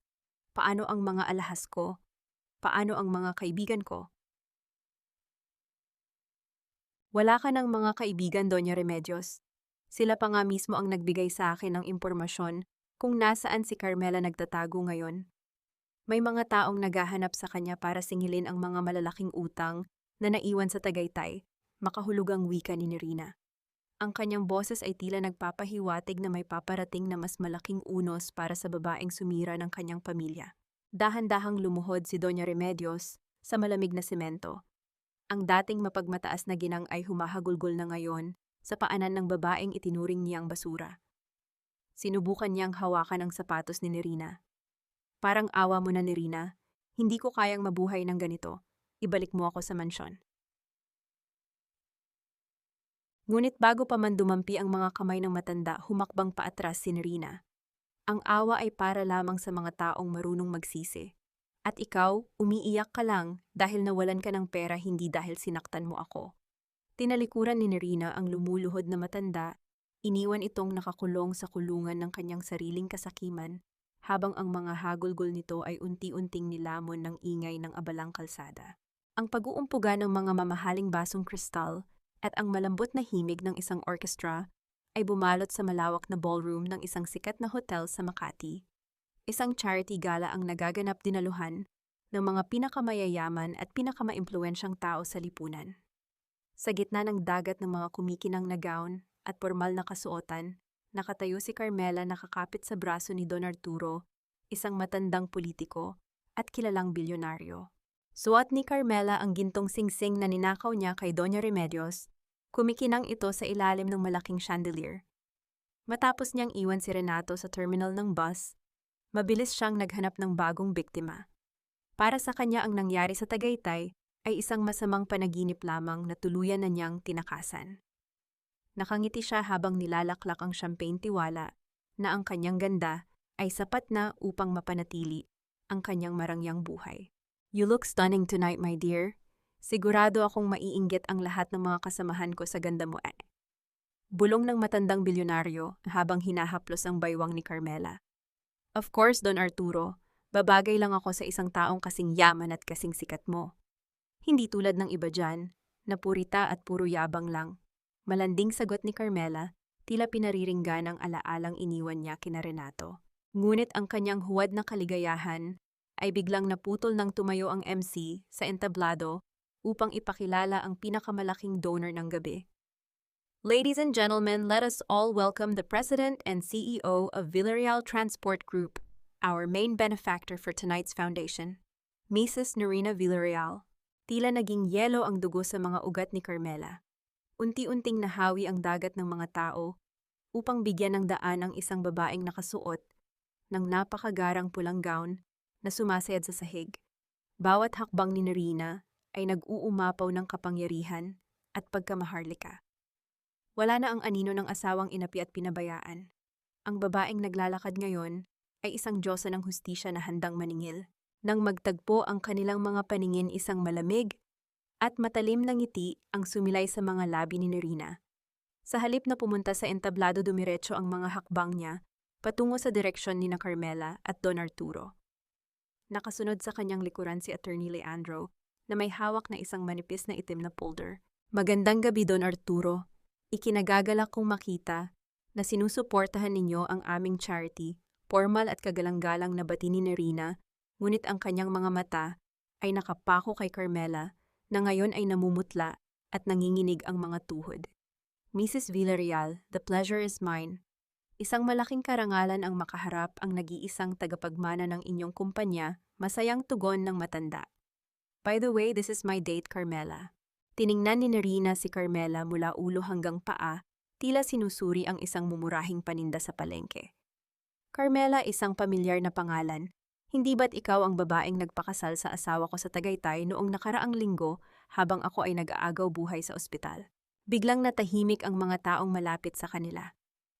Paano ang mga alahas ko? Paano ang mga kaibigan ko? Wala ka ng mga kaibigan, Doña Remedios. Sila pa nga mismo ang nagbigay sa akin ng impormasyon kung nasaan si Carmela nagtatago ngayon. May mga taong naghahanap sa kanya para singilin ang mga malalaking utang na naiwan sa Tagaytay, makahulugang wika ni Nerina. Ang kanyang boses ay tila nagpapahiwatig na may paparating na mas malaking unos para sa babaeng sumira ng kanyang pamilya. Dahan-dahang lumuhod si Doña Remedios sa malamig na semento. Ang dating mapagmataas na ginang ay humahagulgol na ngayon sa paanan ng babaeng itinuring niyang basura. Sinubukan niyang hawakan ang sapatos ni Nerina. Parang awa mo na, Nerina. Hindi ko kayang mabuhay ng ganito. Ibalik mo ako sa mansyon. Ngunit bago pa man dumampi ang mga kamay ng matanda, humakbang paatras si Nerina. Ang awa ay para lamang sa mga taong marunong magsisi. At ikaw, umiiyak ka lang dahil nawalan ka ng pera, hindi dahil sinaktan mo ako. Tinalikuran ni Nerina ang lumuluhod na matanda. Iniwan itong nakakulong sa kulungan ng kanyang sariling kasakiman habang ang mga hagulgol nito ay unti-unting nilamon ng ingay ng abalang kalsada. Ang pag-uumpuga ng mga mamahaling basong kristal at ang malambot na himig ng isang orkestra ay bumalot sa malawak na ballroom ng isang sikat na hotel sa Makati. Isang charity gala ang nagaganap dinaluhan ng mga pinakamayayaman at pinakamaimpluwensyang tao sa lipunan. Sa gitna ng dagat ng mga kumikinang na gown at pormal na kasuotan, nakatayo si Carmela nakakapit sa braso ni Don Arturo, isang matandang politiko at kilalang bilyonaryo. Suot ni Carmela ang gintong singsing na ninakaw niya kay Doña Remedios, kumikinang ito sa ilalim ng malaking chandelier. Matapos niyang iwan si Renato sa terminal ng bus, mabilis siyang naghanap ng bagong biktima. Para sa kanya ang nangyari sa Tagaytay ay isang masamang panaginip lamang na tuluyan na niyang tinakasan. Nakangiti siya habang nilalaklak ang champagne, tiwala na ang kanyang ganda ay sapat na upang mapanatili ang kanyang marangyang buhay. You look stunning tonight, my dear. Sigurado akong maiinggit ang lahat ng mga kasamahan ko sa ganda mo. Bulong ng matandang bilyonaryo habang hinahaplos ang baywang ni Carmela. Of course, Don Arturo, babagay lang ako sa isang taong kasing yaman at kasing sikat mo. Hindi tulad ng iba dyan, na purita at puro yabang lang. Malanding sagot ni Carmela, tila pinariringgan ang alaalang iniwan niya kina Renato. Ngunit ang kanyang huwad na kaligayahan ay biglang naputol nang tumayo ang MC sa entablado upang ipakilala ang pinakamalaking donor ng gabi. Ladies and gentlemen, let us all welcome the President and CEO of Villarreal Transport Group, our main benefactor for tonight's foundation, Mrs. Nerina Villarreal. Tila naging yelo ang dugo sa mga ugat ni Carmela. Unti-unting nahawi ang dagat ng mga tao upang bigyan ng daan ang isang babaeng nakasuot ng napakagarang pulang gown na sumasayad sa sahig. Bawat hakbang ni Nerina ay nag-uumapaw ng kapangyarihan at pagkamaharlika. Wala na ang anino ng asawang inapi at pinabayaan. Ang babaeng naglalakad ngayon ay isang diyosa ng hustisya na handang maningil. Nang magtagpo ang kanilang mga paningin, isang malamig at matalim na ngiti ang sumilay sa mga labi ni Nerina. Sa halip na pumunta sa entablado, dumiretso ang mga hakbang niya patungo sa direksyon ni na Carmela at Don Arturo. Nakasunod sa kanyang likuran si Attorney Leandro na may hawak na isang manipis na itim na folder. Magandang gabi, Don Arturo. Ikinagagalak kong makita na sinusuportahan ninyo ang aming charity. Formal at kagalang-galang na bati ni Nerina, ngunit ang kanyang mga mata ay nakapako kay Carmela na ngayon ay namumutla at nanginginig ang mga tuhod. Mrs. Villarreal, the pleasure is mine. Isang malaking karangalan ang makaharap ang nag-iisang tagapagmana ng inyong kumpanya, masayang tugon ng matanda. By the way, this is my date, Carmela. Tiningnan ni Nerina si Carmela mula ulo hanggang paa, tila sinusuri ang isang mumurahing paninda sa palengke. Carmela, isang pamilyar na pangalan. Hindi ba't ikaw ang babaeng nagpakasal sa asawa ko sa Tagaytay noong nakaraang linggo habang ako ay nag-aagaw buhay sa ospital? Biglang natahimik ang mga taong malapit sa kanila.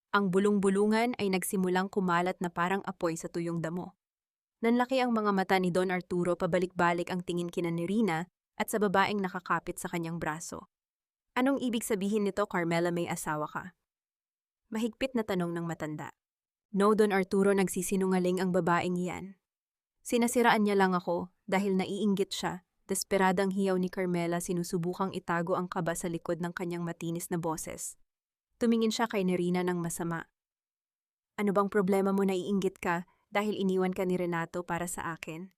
Ang bulong-bulungan ay nagsimulang kumalat na parang apoy sa tuyong damo. Nanlaki ang mga mata ni Don Arturo, pabalik-balik ang tingin kina Nerina at sa babaeng nakakapit sa kanyang braso. Anong ibig sabihin nito, Carmela, may asawa ka? Mahigpit na tanong ng matanda. No, Don Arturo, nagsisinungaling ang babaeng iyan. Sinasiraan niya lang ako dahil naiinggit siya. Desperadang hiyaw ni Carmela, sinusubukang itago ang kaba sa likod ng kanyang matinis na boses. Tumingin siya kay Nerina ng masama. Ano bang problema mo, naiinggit ka dahil iniwan ka ni Renato para sa akin?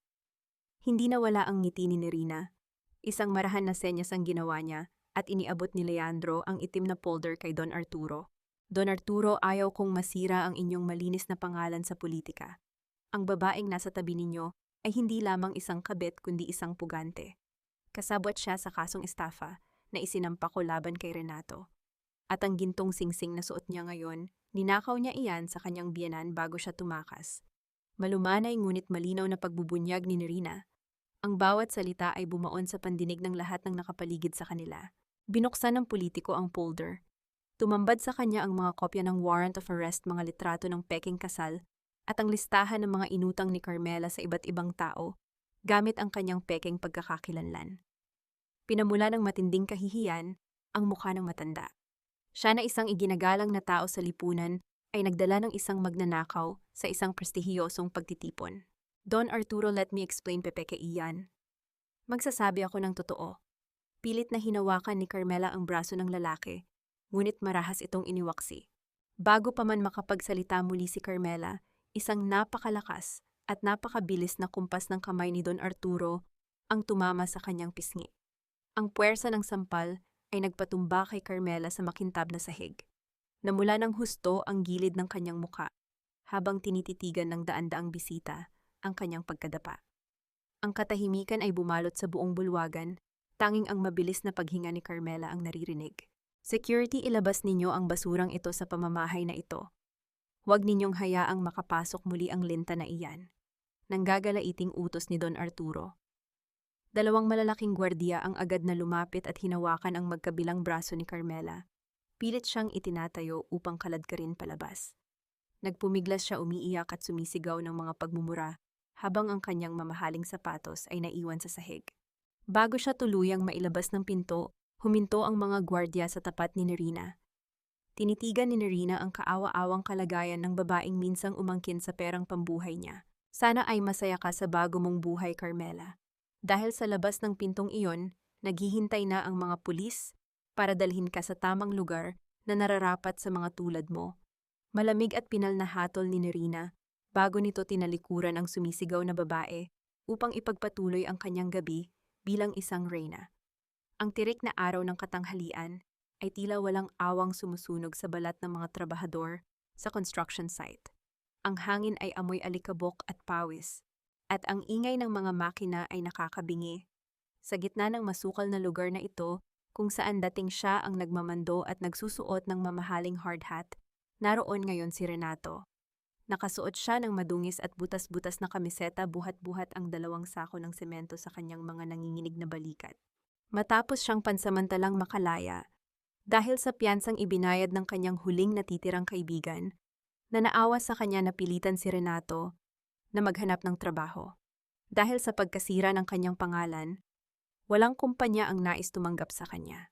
Hindi nawala ang ngiti ni Nerina. Isang marahan na senyas ang ginawa niya at iniabot ni Leandro ang itim na folder kay Don Arturo. Don Arturo, ayaw kong masira ang inyong malinis na pangalan sa politika. Ang babaeng nasa tabi ninyo ay hindi lamang isang kabit kundi isang pugante. Kasabwat siya sa kasong estafa na isinampa ko laban kay Renato. At ang gintong singsing na suot niya ngayon, ninakaw niya iyan sa kanyang biyenan bago siya tumakas. Malumanay ngunit malinaw na pagbubunyag ni Nerina. Ang bawat salita ay bumaon sa pandinig ng lahat ng nakapaligid sa kanila. Binuksan ng politiko ang folder. Tumambad sa kanya ang mga kopya ng warrant of arrest, mga litrato ng peking kasal, at ang listahan ng mga inutang ni Carmela sa iba't ibang tao, gamit ang kanyang peking pagkakakilanlan. Pinamula ng matinding kahihiyan ang mukha ng matanda. Siya na isang iginagalang na tao sa lipunan ay nagdala ng isang magnanakaw sa isang prestihiyosong pagtitipon. Don Arturo, let me explain, Pepeke iyan. Magsasabi ako ng totoo. Pilit na hinawakan ni Carmela ang braso ng lalaki, ngunit marahas itong iniwaksi. Bago pa man makapagsalita muli si Carmela, isang napakalakas at napakabilis na kumpas ng kamay ni Don Arturo ang tumama sa kanyang pisngi. Ang puwersa ng sampal ay nagpatumba kay Carmela sa makintab na sahig. Namula ng husto ang gilid ng kanyang muka, habang tinititigan ng daan-daang bisita ang kanyang pagkadapa. Ang katahimikan ay bumalot sa buong bulwagan, tanging ang mabilis na paghinga ni Carmela ang naririnig. Security, ilabas ninyo ang basurang ito sa pamamahay na ito. Huwag ninyong hayaang makapasok muli ang linta na iyan. Nanggagalaiting utos ni Don Arturo. Dalawang malalaking gwardiya ang agad na lumapit at hinawakan ang magkabilang braso ni Carmela. Pilit siyang itinatayo upang kaladkarin palabas. Nagpumiglas siya, umiiyak at sumisigaw ng mga pagmumura habang ang kanyang mamahaling sapatos ay naiwan sa sahig. Bago siya tuluyang mailabas ng pinto, huminto ang mga gwardiya sa tapat ni Nerina. Tinitigan ni Nerina ang kaawa-awang kalagayan ng babaeng minsang umangkin sa perang pambuhay niya. Sana ay masaya ka sa bago mong buhay, Carmela. Dahil sa labas ng pintong iyon, naghihintay na ang mga pulis para dalhin ka sa tamang lugar na nararapat sa mga tulad mo. Malamig at pinal na hatol ni Nerina bago nito tinalikuran ang sumisigaw na babae upang ipagpatuloy ang kanyang gabi bilang isang reyna. Ang tirik na araw ng katanghalian ay tila walang awang sumusunog sa balat ng mga trabahador sa construction site. Ang hangin ay amoy alikabok at pawis, at ang ingay ng mga makina ay nakakabingi. Sa gitna ng masukal na lugar na ito, kung saan dating siya ang nagmamando at nagsusuot ng mamahaling hard hat, Naroon ngayon si Renato. Nakasuot siya ng madungis at butas-butas na kamiseta, buhat-buhat ang 2 sako ng semento sa kanyang mga nanginginig na balikat. Matapos siyang pansamantalang makalaya, dahil sa piyansang ibinayad ng kanyang huling natitirang kaibigan, na naawa sa kanya napilitan si Renato na maghanap ng trabaho. Dahil sa pagkasira ng kanyang pangalan, walang kumpanya ang nais tumanggap sa kanya.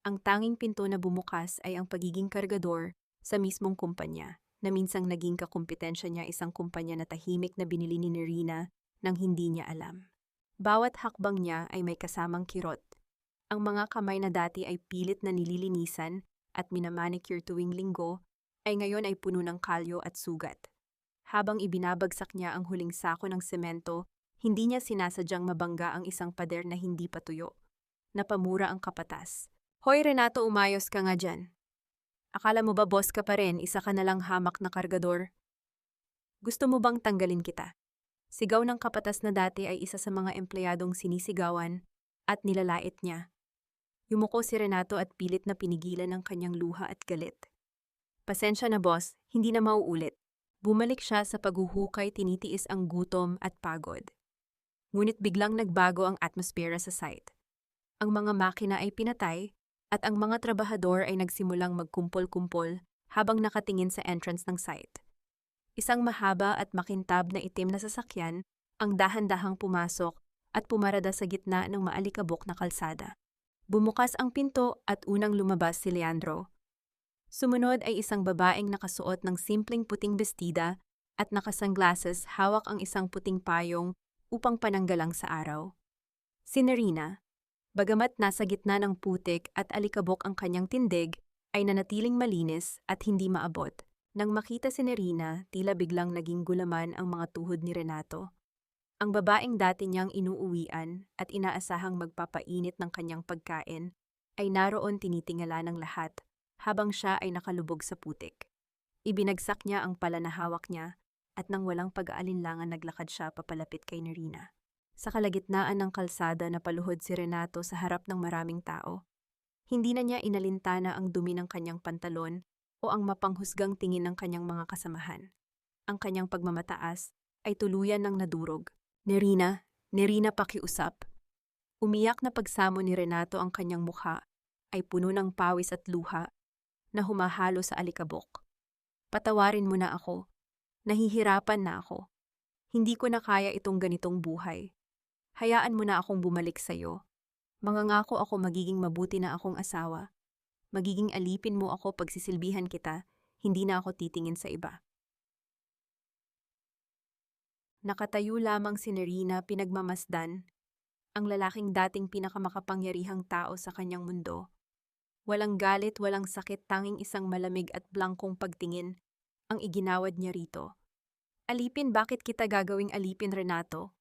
Ang tanging pinto na bumukas ay ang pagiging kargador sa mismong kumpanya, na minsang naging kakumpetensya niya, isang kumpanya na tahimik na binili ni Nerina nang hindi niya alam. Bawat hakbang niya ay may kasamang kirot. Ang mga kamay na dati ay pilit na nililinisan at minamanicure tuwing linggo ay ngayon ay puno ng kalyo at sugat. Habang ibinabagsak niya ang huling sako ng semento, hindi niya sinasadyang mabangga ang isang pader na hindi patuyo. Napamura ang kapatas. "Hoy Renato, umayos ka nga dyan. Akala mo ba boss ka pa rin, isa ka na lang hamak na kargador? Gusto mo bang tanggalin kita?" Sigaw ng kapatas na dati ay isa sa mga empleyadong sinisigawan at nilalait niya. Yumuko si Renato at pilit na pinigilan ang kanyang luha at galit. "Pasensya na boss, hindi na mauulit." Bumalik siya sa paghuhukay, tinitiis ang gutom at pagod. Ngunit biglang nagbago ang atmosphere sa site. Ang mga makina ay pinatay at ang mga trabahador ay nagsimulang magkumpol-kumpol habang nakatingin sa entrance ng site. Isang mahaba at makintab na itim na sasakyan ang dahan-dahang pumasok at pumarada sa gitna ng maalikabok na kalsada. Bumukas ang pinto at unang lumabas si Leandro. Sumunod ay isang babaeng nakasuot ng simpleng puting bestida at nakasunglasses, hawak ang isang puting payong upang pananggalang sa araw. Si Nerina, bagamat nasa gitna ng putik at alikabok ang kanyang tindig, ay nanatiling malinis at hindi maabot. Nang makita si Nerina, tila biglang naging gulaman ang mga tuhod ni Renato. Ang babaeng dati niyang inuuwian at inaasahang magpapainit ng kanyang pagkain ay naroon tinitingala ng lahat habang siya ay nakalubog sa putik. Ibinagsak niya ang pala na hawak niya at nang walang pag-aalinlangan naglakad siya papalapit kay Nerina. Sa kalagitnaan ng kalsada napaluhod si Renato sa harap ng maraming tao. Hindi na niya inalintana ang dumi ng kanyang pantalon o ang mapanghusgang tingin ng kanyang mga kasamahan. Ang kanyang pagmamataas ay tuluyan ng nadurog. "Nerina, Nerina, pakiusap." Umiyak na pagsamo ni Renato, ang kanyang mukha ay puno ng pawis at luha na humahalo sa alikabok. "Patawarin mo na ako. Nahihirapan na ako. Hindi ko na kaya itong ganitong buhay. Hayaan mo na akong bumalik sa'yo. Mangangako ako magiging mabuti na akong asawa. Magiging alipin mo ako, pagsisilbihan kita, hindi na ako titingin sa iba." Nakatayo lamang si Nerina, pinagmamasdan, ang lalaking dating pinakamakapangyarihang tao sa kanyang mundo. Walang galit, walang sakit, tanging isang malamig at blankong pagtingin ang iginawad niya rito. "Alipin? Bakit kita gagawing alipin, Renato?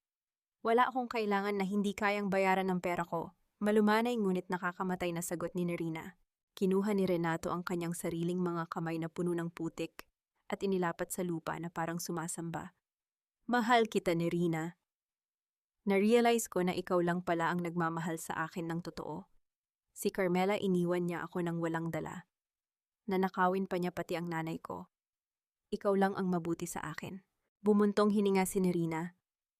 Wala akong kailangan na hindi kayang bayaran ng pera ko." Malumanay ngunit nakakamatay na sagot ni Nerina. Kinuha ni Renato ang kanyang sariling mga kamay na puno ng putik at inilapat sa lupa na parang sumasamba. "Mahal kita, Nerina. Na-realize ko na ikaw lang pala ang nagmamahal sa akin ng totoo. Si Carmela, iniwan niya ako ng walang dala. Nanakawin pa niya pati ang nanay ko. Ikaw lang ang mabuti sa akin." Bumuntong hininga si Nerina.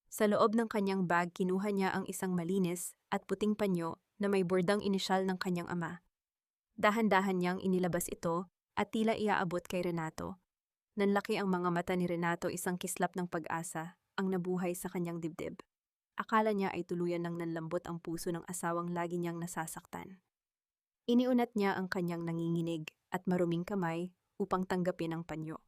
Sa loob ng kanyang bag, kinuha niya ang isang malinis at puting panyo na may bordang inisyal ng kanyang ama. Dahan-dahan niyang inilabas ito at tila iaabot kay Renato. Nanlaki ang mga mata ni Renato, isang kislap ng pag-asa ang nabuhay sa kanyang dibdib. Akala niya ay tuluyan ng nanlambot ang puso ng asawang lagi niyang nasasaktan. Iniunat niya ang kanyang nanginginig at maruming kamay upang tanggapin ang panyo.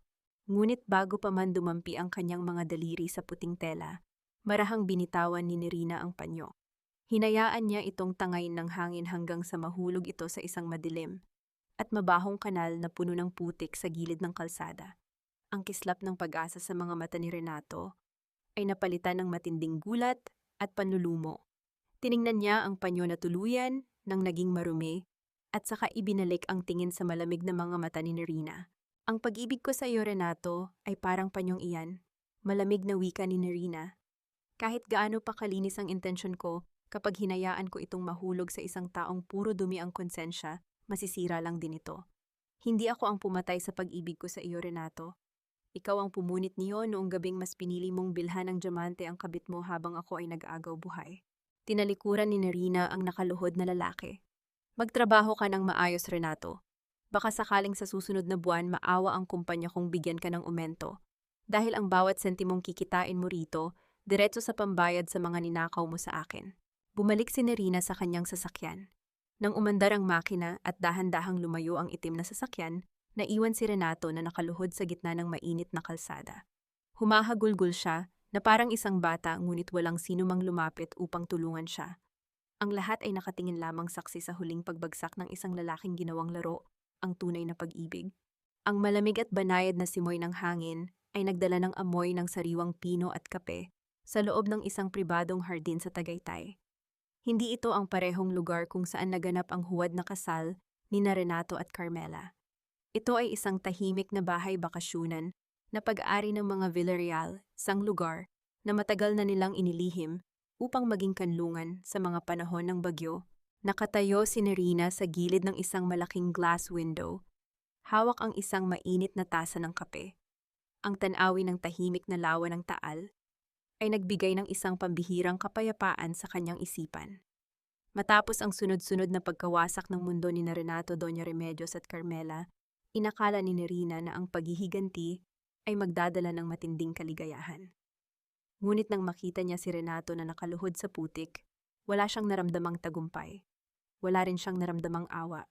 Ngunit bago pa man dumampi ang kanyang mga daliri sa puting tela, marahang binitawan ni Nerina ang panyo. Hinayaan niya itong tangayin ng hangin hanggang sa mahulog ito sa isang madilim at mabahong kanal na puno ng putik sa gilid ng kalsada. Ang kislap ng pag-asa sa mga mata ni Renato ay napalitan ng matinding gulat at panlulumo. Tiningnan niya ang panyo na tuluyan nang naging marumi at saka ibinalik ang tingin sa malamig na mga mata ni Nerina. "Ang pag-ibig ko sa iyo, Renato, ay parang panyong iyan." Malamig na wika ni Nerina. "Kahit gaano pa kalinis ang intensyon ko, kapag hinayaan ko itong mahulog sa isang taong puro dumi ang konsensya, masisira lang din ito. Hindi ako ang pumatay sa pag-ibig ko sa iyo, Renato. Ikaw ang pumunit niyo noong gabing mas pinili mong bilhan ng diamante ang kabit mo habang ako ay nag-agaw buhay. Tinalikuran ni Nerina ang nakaluhod na lalaki. Magtrabaho ka ng maayos, Renato. Baka sakaling sa susunod na buwan maawa ang kumpanya kung bigyan ka ng umento. Dahil ang bawat sentimong kikitain mo rito, diretso sa pambayad sa mga ninakaw mo sa akin. Bumalik si Nerina sa kanyang sasakyan. Nang umandar ang makina at dahan-dahang lumayo ang itim na sasakyan, naiwan si Renato na nakaluhod sa gitna ng mainit na kalsada. Humahagulgol siya na parang isang bata ngunit walang sino mang lumapit upang tulungan siya. Ang lahat ay nakatingin lamang saksi sa huling pagbagsak ng isang lalaking ginawang laro, ang tunay na pag-ibig. Ang malamig at banayad na simoy ng hangin ay nagdala ng amoy ng sariwang pino at kape sa loob ng isang pribadong hardin sa Tagaytay. Hindi ito ang parehong lugar kung saan naganap ang huwad na kasal ni Renato at Carmela. Ito ay isang tahimik na bahay bakasyunan na pag-ari ng mga Villarreal, isang lugar na matagal na nilang inilihim upang maging kanlungan sa mga panahon ng bagyo. Nakatayo si Nerina sa gilid ng isang malaking glass window. Hawak ang isang mainit na tasa ng kape. Ang tanawin ng tahimik na lawa ng Taal ay nagbigay ng isang pambihirang kapayapaan sa kanyang isipan. Matapos ang sunod-sunod na pagkawasak ng mundo ni Renato, Doña Remedios at Carmela, inakala ni Nerina na ang paghihiganti ay magdadala ng matinding kaligayahan. Ngunit nang makita niya si Renato na nakaluhod sa putik, wala siyang naramdamang tagumpay. Wala rin siyang naramdamang awa.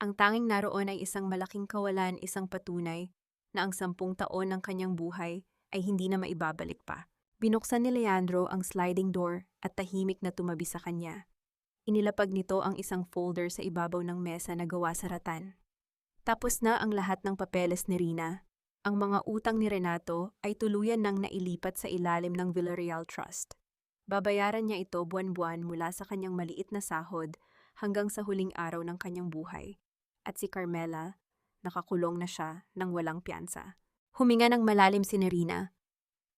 Ang tanging naroon ay isang malaking kawalan, isang patunay na ang 10 taon ng kanyang buhay ay hindi na maibabalik pa. Binuksan ni Leandro ang sliding door at tahimik na tumabi sa kanya. Inilapag nito ang isang folder sa ibabaw ng mesa na gawa sa ratan. Tapos na ang lahat ng papeles ni Rina. Ang mga utang ni Renato ay tuluyan nang nailipat sa ilalim ng Villarreal Trust. Babayaran niya ito buwan-buwan mula sa kanyang maliit na sahod hanggang sa huling araw ng kanyang buhay. At si Carmela, nakakulong na siya nang walang piyansa. Huminga ng malalim si Nerina.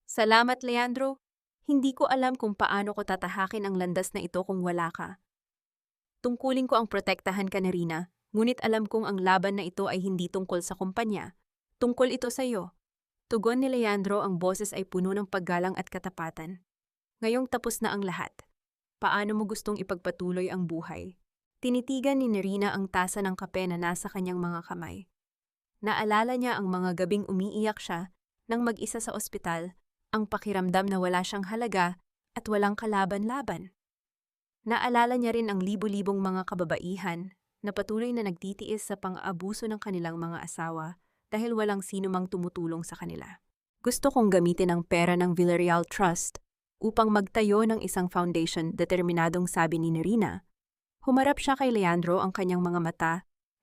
Salamat, Leandro. Hindi ko alam kung paano ko tatahakin ang landas na ito kung wala ka. Tungkulin ko ang protektahan ka, Nerina, ngunit alam kong ang laban na ito ay hindi tungkol sa kumpanya. Tungkol ito sa iyo. Tugon ni Leandro, ang boses ay puno ng paggalang at katapatan. Ngayong tapos na ang lahat. Paano mo gustong ipagpatuloy ang buhay? Tinitigan ni Nerina ang tasa ng kape na nasa kanyang mga kamay. Naalala niya ang mga gabing umiiyak siya nang mag-isa sa ospital, ang pakiramdam na wala siyang halaga at walang kalaban-laban. Naalala niya rin ang libo-libong mga kababaihan na patuloy na nagtitiis sa pang-aabuso ng kanilang mga asawa dahil walang sino mang tumutulong sa kanila. Gusto kong gamitin ang pera ng Villarreal Trust upang magtayo ng isang foundation, determinadong sabi ni Nerina. Humarap siya kay Leandro, ang kanyang mga mata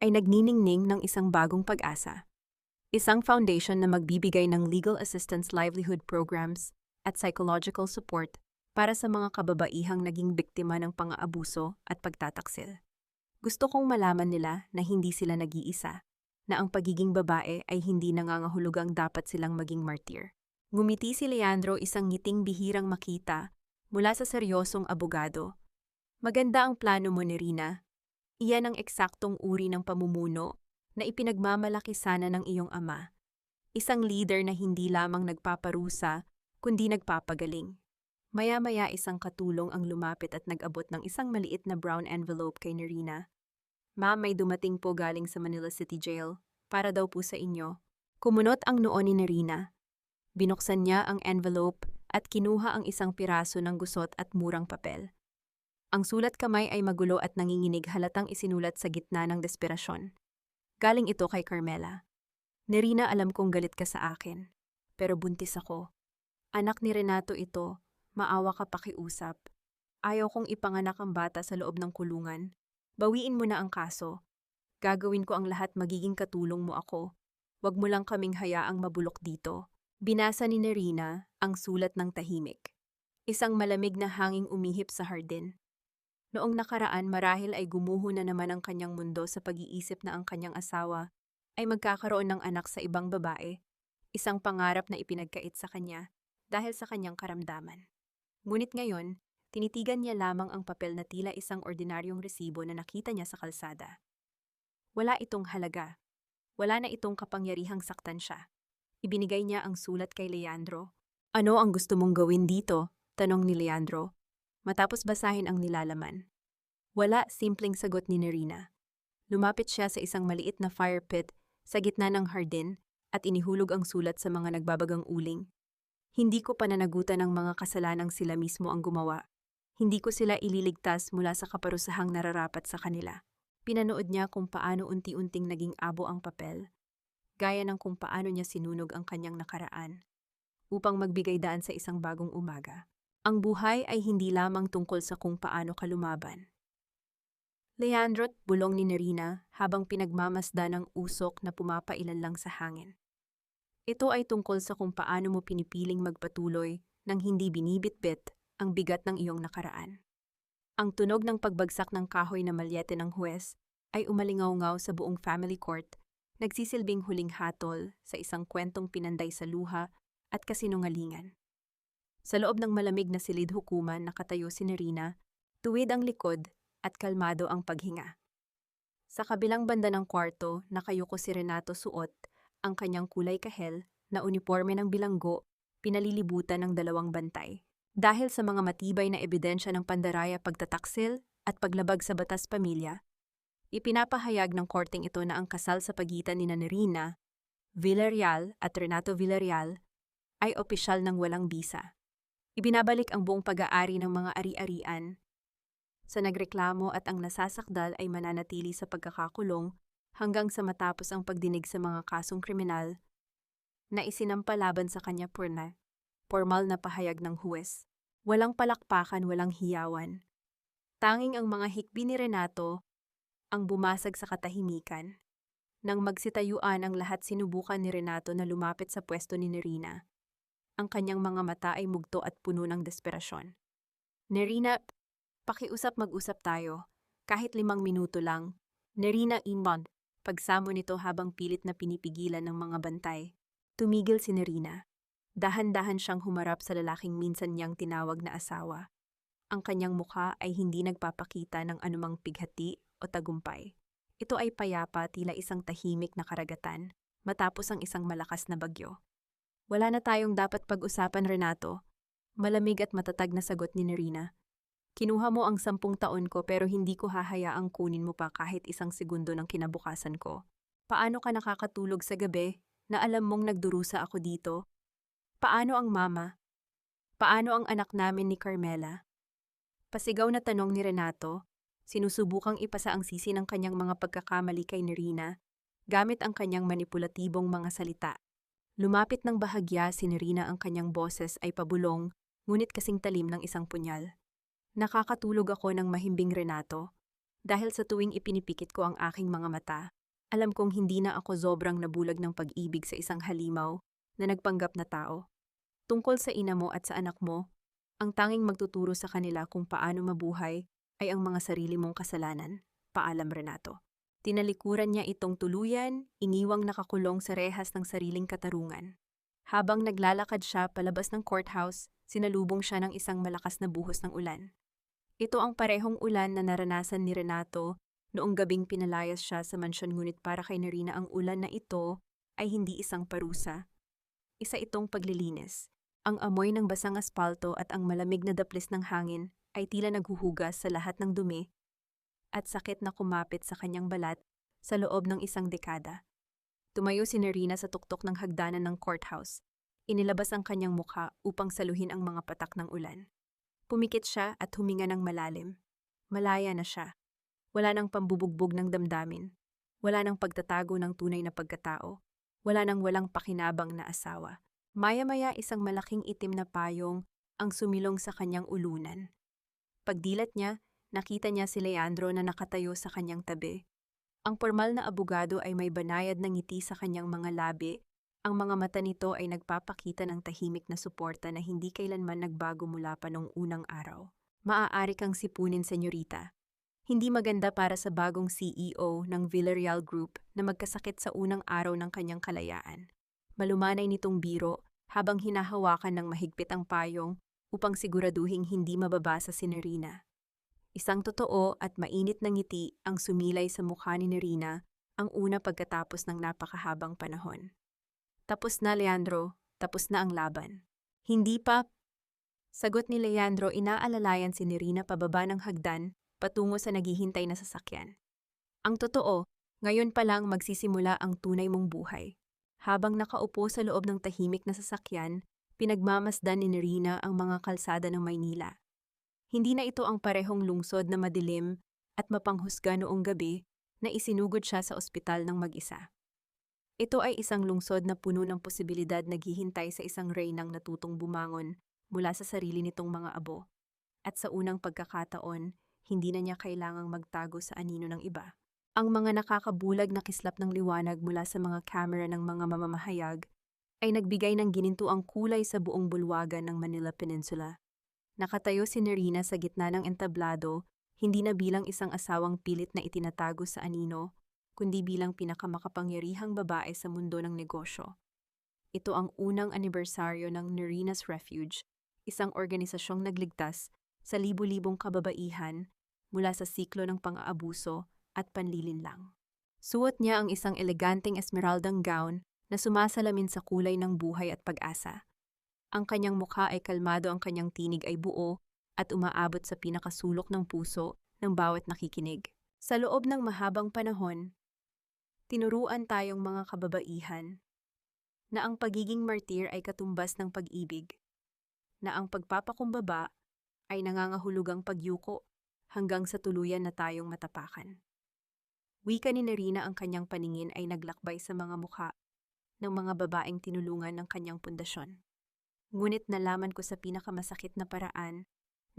ay nagniningning ng isang bagong pag-asa. Isang foundation na magbibigay ng legal assistance, livelihood programs at psychological support para sa mga kababaihang naging biktima ng pang-aabuso at pagtataksil. Gusto kong malaman nila na hindi sila nag-iisa, na ang pagiging babae ay hindi nangangahulugang dapat silang maging martir. Ngumiti si Leandro, isang ngiting bihirang makita mula sa seryosong abogado. Maganda ang plano mo, Nerina. Iyan ang eksaktong uri ng pamumuno na ipinagmamalaki sana ng iyong ama. Isang leader na hindi lamang nagpaparusa, kundi nagpapagaling. Maya-maya isang katulong ang lumapit at nag-abot ng isang maliit na brown envelope kay Nerina. Ma'am, may dumating po galing sa Manila City Jail, para daw po sa inyo. Kumunot ang noo ni Nerina. Binuksan niya ang envelope at kinuha ang isang piraso ng gusot at murang papel. Ang sulat kamay ay magulo at nanginginig, halatang isinulat sa gitna ng desperasyon. Galing ito kay Carmela. Nerina, alam kong galit ka sa akin, pero buntis ako. Anak ni Renato ito, maawa ka pakiusap. Ayaw kong ipanganak ang bata sa loob ng kulungan. Bawiin mo na ang kaso. Gagawin ko ang lahat, magiging katulong mo ako. Huwag mo lang kaming hayaang mabulok dito. Binasa ni Nerina ang sulat ng tahimik. Isang malamig na hanging umihip sa hardin. Noong nakaraan, marahil ay gumuho na naman ang kanyang mundo sa pag-iisip na ang kanyang asawa ay magkakaroon ng anak sa ibang babae, isang pangarap na ipinagkait sa kanya dahil sa kanyang karamdaman. Ngunit ngayon, tinitigan niya lamang ang papel na tila isang ordinaryong resibo na nakita niya sa kalsada. Wala itong halaga. Wala na itong kapangyarihang saktan siya. Ibinigay niya ang sulat kay Leandro. Ano ang gusto mong gawin dito? Tanong ni Leandro, matapos basahin ang nilalaman. Wala, simpleng sagot ni Nerina. Lumapit siya sa isang maliit na fire pit sa gitna ng hardin at inihulog ang sulat sa mga nagbabagang uling. Hindi ko pananagutan ng mga kasalanang sila mismo ang gumawa. Hindi ko sila ililigtas mula sa kaparusahang nararapat sa kanila. Pinanood niya kung paano unti-unting naging abo ang papel, gaya ng kung paano niya sinunog ang kanyang nakaraan, upang magbigay daan sa isang bagong umaga. Ang buhay ay hindi lamang tungkol sa kung paano ka lumaban. Leandro't bulong ni Nerina habang pinagmamasdan ng usok na pumapailan lang sa hangin. Ito ay tungkol sa kung paano mo pinipiling magpatuloy nang hindi binibitbit ang bigat ng iyong nakaraan. Ang tunog ng pagbagsak ng kahoy na malyete ng huwes ay umalingaw-ngaw sa buong family court, nagsisilbing huling hatol sa isang kwentong pinanday sa luha at kasinungalingan. Sa loob ng malamig na silid hukuman nakatayo si Nerina, tuwid ang likod at kalmado ang paghinga. Sa kabilang banda ng kwarto, nakayuko si Renato suot ang kanyang kulay kahel na uniforme ng bilanggo, pinalilibutan ng 2 bantay. Dahil sa mga matibay na ebidensya ng pandaraya pagtataksil at paglabag sa batas pamilya, ipinapahayag ng korteng ito na ang kasal sa pagitan ni Nerina Villarreal at Renato Villarreal ay opisyal ng walang bisa. Ibinabalik ang buong pag-aari ng mga ari-arian sa nagreklamo at ang nasasakdal ay mananatili sa pagkakakulong hanggang sa matapos ang pagdinig sa mga kasong kriminal na isinampa laban sa kanya formal na pahayag ng huwes. Walang palakpakan, walang hiyawan. Tanging ang mga hikbi ni Renato ang bumasag sa katahimikan. Nang magsitayuan ang lahat, sinubukan ni Renato na lumapit sa pwesto ni Nerina. Ang kanyang mga mata ay mugto at puno ng desperasyon. Nerina, mag-usap tayo. Kahit 5 minuto lang. Nerina Inmon, pagsamo nito habang pilit na pinipigilan ng mga bantay. Tumigil si Nerina. Dahan-dahan siyang humarap sa lalaking minsan niyang tinawag na asawa. Ang kanyang mukha ay hindi nagpapakita ng anumang pighati o tagumpay. Ito ay payapa, tila isang tahimik na karagatan matapos ang isang malakas na bagyo. Wala na tayong dapat pag-usapan, Renato. Malamig at matatag na sagot ni Nerina. Kinuha mo ang 10 taon ko pero hindi ko hahayaang kunin mo pa kahit isang segundo ng kinabukasan ko. Paano ka nakakatulog sa gabi na alam mong nagdurusa ako dito? Paano ang mama? Paano ang anak namin ni Carmela? Pasigaw na tanong ni Renato, sinusubukang ipasa ang sisi ng kanyang mga pagkakamali kay Nerina gamit ang kanyang manipulatibong mga salita. Lumapit ng bahagya si Nerina, ang kanyang boses ay pabulong, ngunit kasing talim ng isang punyal. Nakakatulog ako ng mahimbing, Renato, dahil sa tuwing ipinipikit ko ang aking mga mata, alam kong hindi na ako sobrang nabulag ng pag-ibig sa isang halimaw na nagpanggap na tao. Tungkol sa ina mo at sa anak mo, ang tanging magtuturo sa kanila kung paano mabuhay ay ang mga sarili mong kasalanan. Paalam, Renato. Tinalikuran niya itong tuluyan, iniwang nakakulong sa rehas ng sariling katarungan. Habang naglalakad siya palabas ng courthouse, sinalubong siya ng isang malakas na buhos ng ulan. Ito ang parehong ulan na naranasan ni Renato noong gabing pinalayas siya sa mansyon, ngunit para kay Nerina ang ulan na ito ay hindi isang parusa. Isa itong paglilinis. Ang amoy ng basang aspalto at ang malamig na daplis ng hangin ay tila naghuhugas sa lahat ng dumi at sakit na kumapit sa kanyang balat sa loob ng isang dekada. Tumayo si Nerina sa tuktok ng hagdanan ng courthouse. Inilabas ang kanyang mukha upang saluhin ang mga patak ng ulan. Pumikit siya at huminga ng malalim. Malaya na siya. Wala nang pambubugbog ng damdamin. Wala nang pagtatago ng tunay na pagkatao. Wala nang walang pakinabang na asawa. Maya-maya isang malaking itim na payong ang sumilong sa kanyang ulunan. Pagdilat niya, nakita niya si Leandro na nakatayo sa kanyang tabi. Ang formal na abogado ay may banayad na ngiti sa kanyang mga labi. Ang mga mata nito ay nagpapakita ng tahimik na suporta na hindi kailanman nagbago mula pa noong unang araw. Maaari kang sipunin, senyorita. Hindi maganda para sa bagong CEO ng Villarreal Group na magkasakit sa unang araw ng kanyang kalayaan. Malumanay nitong biro habang hinahawakan ng mahigpit ang payong upang siguraduhing hindi mababasa si Nerina. Isang totoo at mainit na ngiti ang sumilay sa mukha ni Nerina Ang una pagkatapos ng napakahabang panahon. Tapos na, Leandro. Tapos na ang laban. Hindi pa. Sagot ni Leandro, inaalalayan si Nerina pababa ng hagdan patungo sa naghihintay na sasakyan. Ang totoo, ngayon pa lang magsisimula ang tunay mong buhay. Habang nakaupo sa loob ng tahimik na sasakyan, pinagmamasdan ni Nerina ang mga kalsada ng Maynila. Hindi na ito ang parehong lungsod na madilim at mapanghusga noong gabi na isinugod siya sa ospital ng mag-isa. Ito ay isang lungsod na puno ng posibilidad naghihintay sa isang reynang natutong bumangon mula sa sarili nitong mga abo. At sa unang pagkakataon, hindi na niya kailangang magtago sa anino ng iba. Ang mga nakakabulag na kislap ng liwanag mula sa mga kamera ng mga mamamahayag ay nagbigay ng ginintuang kulay sa buong bulwagan ng Manila Peninsula. Nakatayo si Nerina sa gitna ng entablado, hindi na bilang isang asawang pilit na itinatago sa anino, kundi bilang pinakamakapangyarihang babae sa mundo ng negosyo. Ito ang unang anibersaryo ng Nerina's Refuge, isang organisasyong nagligtas sa libu-libong kababaihan mula sa siklo ng pang-aabuso at panlilinlang. Suot niya ang isang eleganteng esmeraldang gown na sumasalamin sa kulay ng buhay at pag-asa. Ang kanyang mukha ay kalmado, ang kanyang tinig ay buo at umaabot sa pinakasulok ng puso ng bawat nakikinig. Sa loob ng mahabang panahon, tinuruan tayong mga kababaihan na ang pagiging martir ay katumbas ng pag-ibig, na ang pagpapakumbaba ay nangangahulugang pagyuko hanggang sa tuluyan na tayong matapakan. Wika ni Nerina, ang kanyang paningin ay naglakbay sa mga mukha ng mga babaeng tinulungan ng kanyang pundasyon. Ngunit nalaman ko sa pinakamasakit na paraan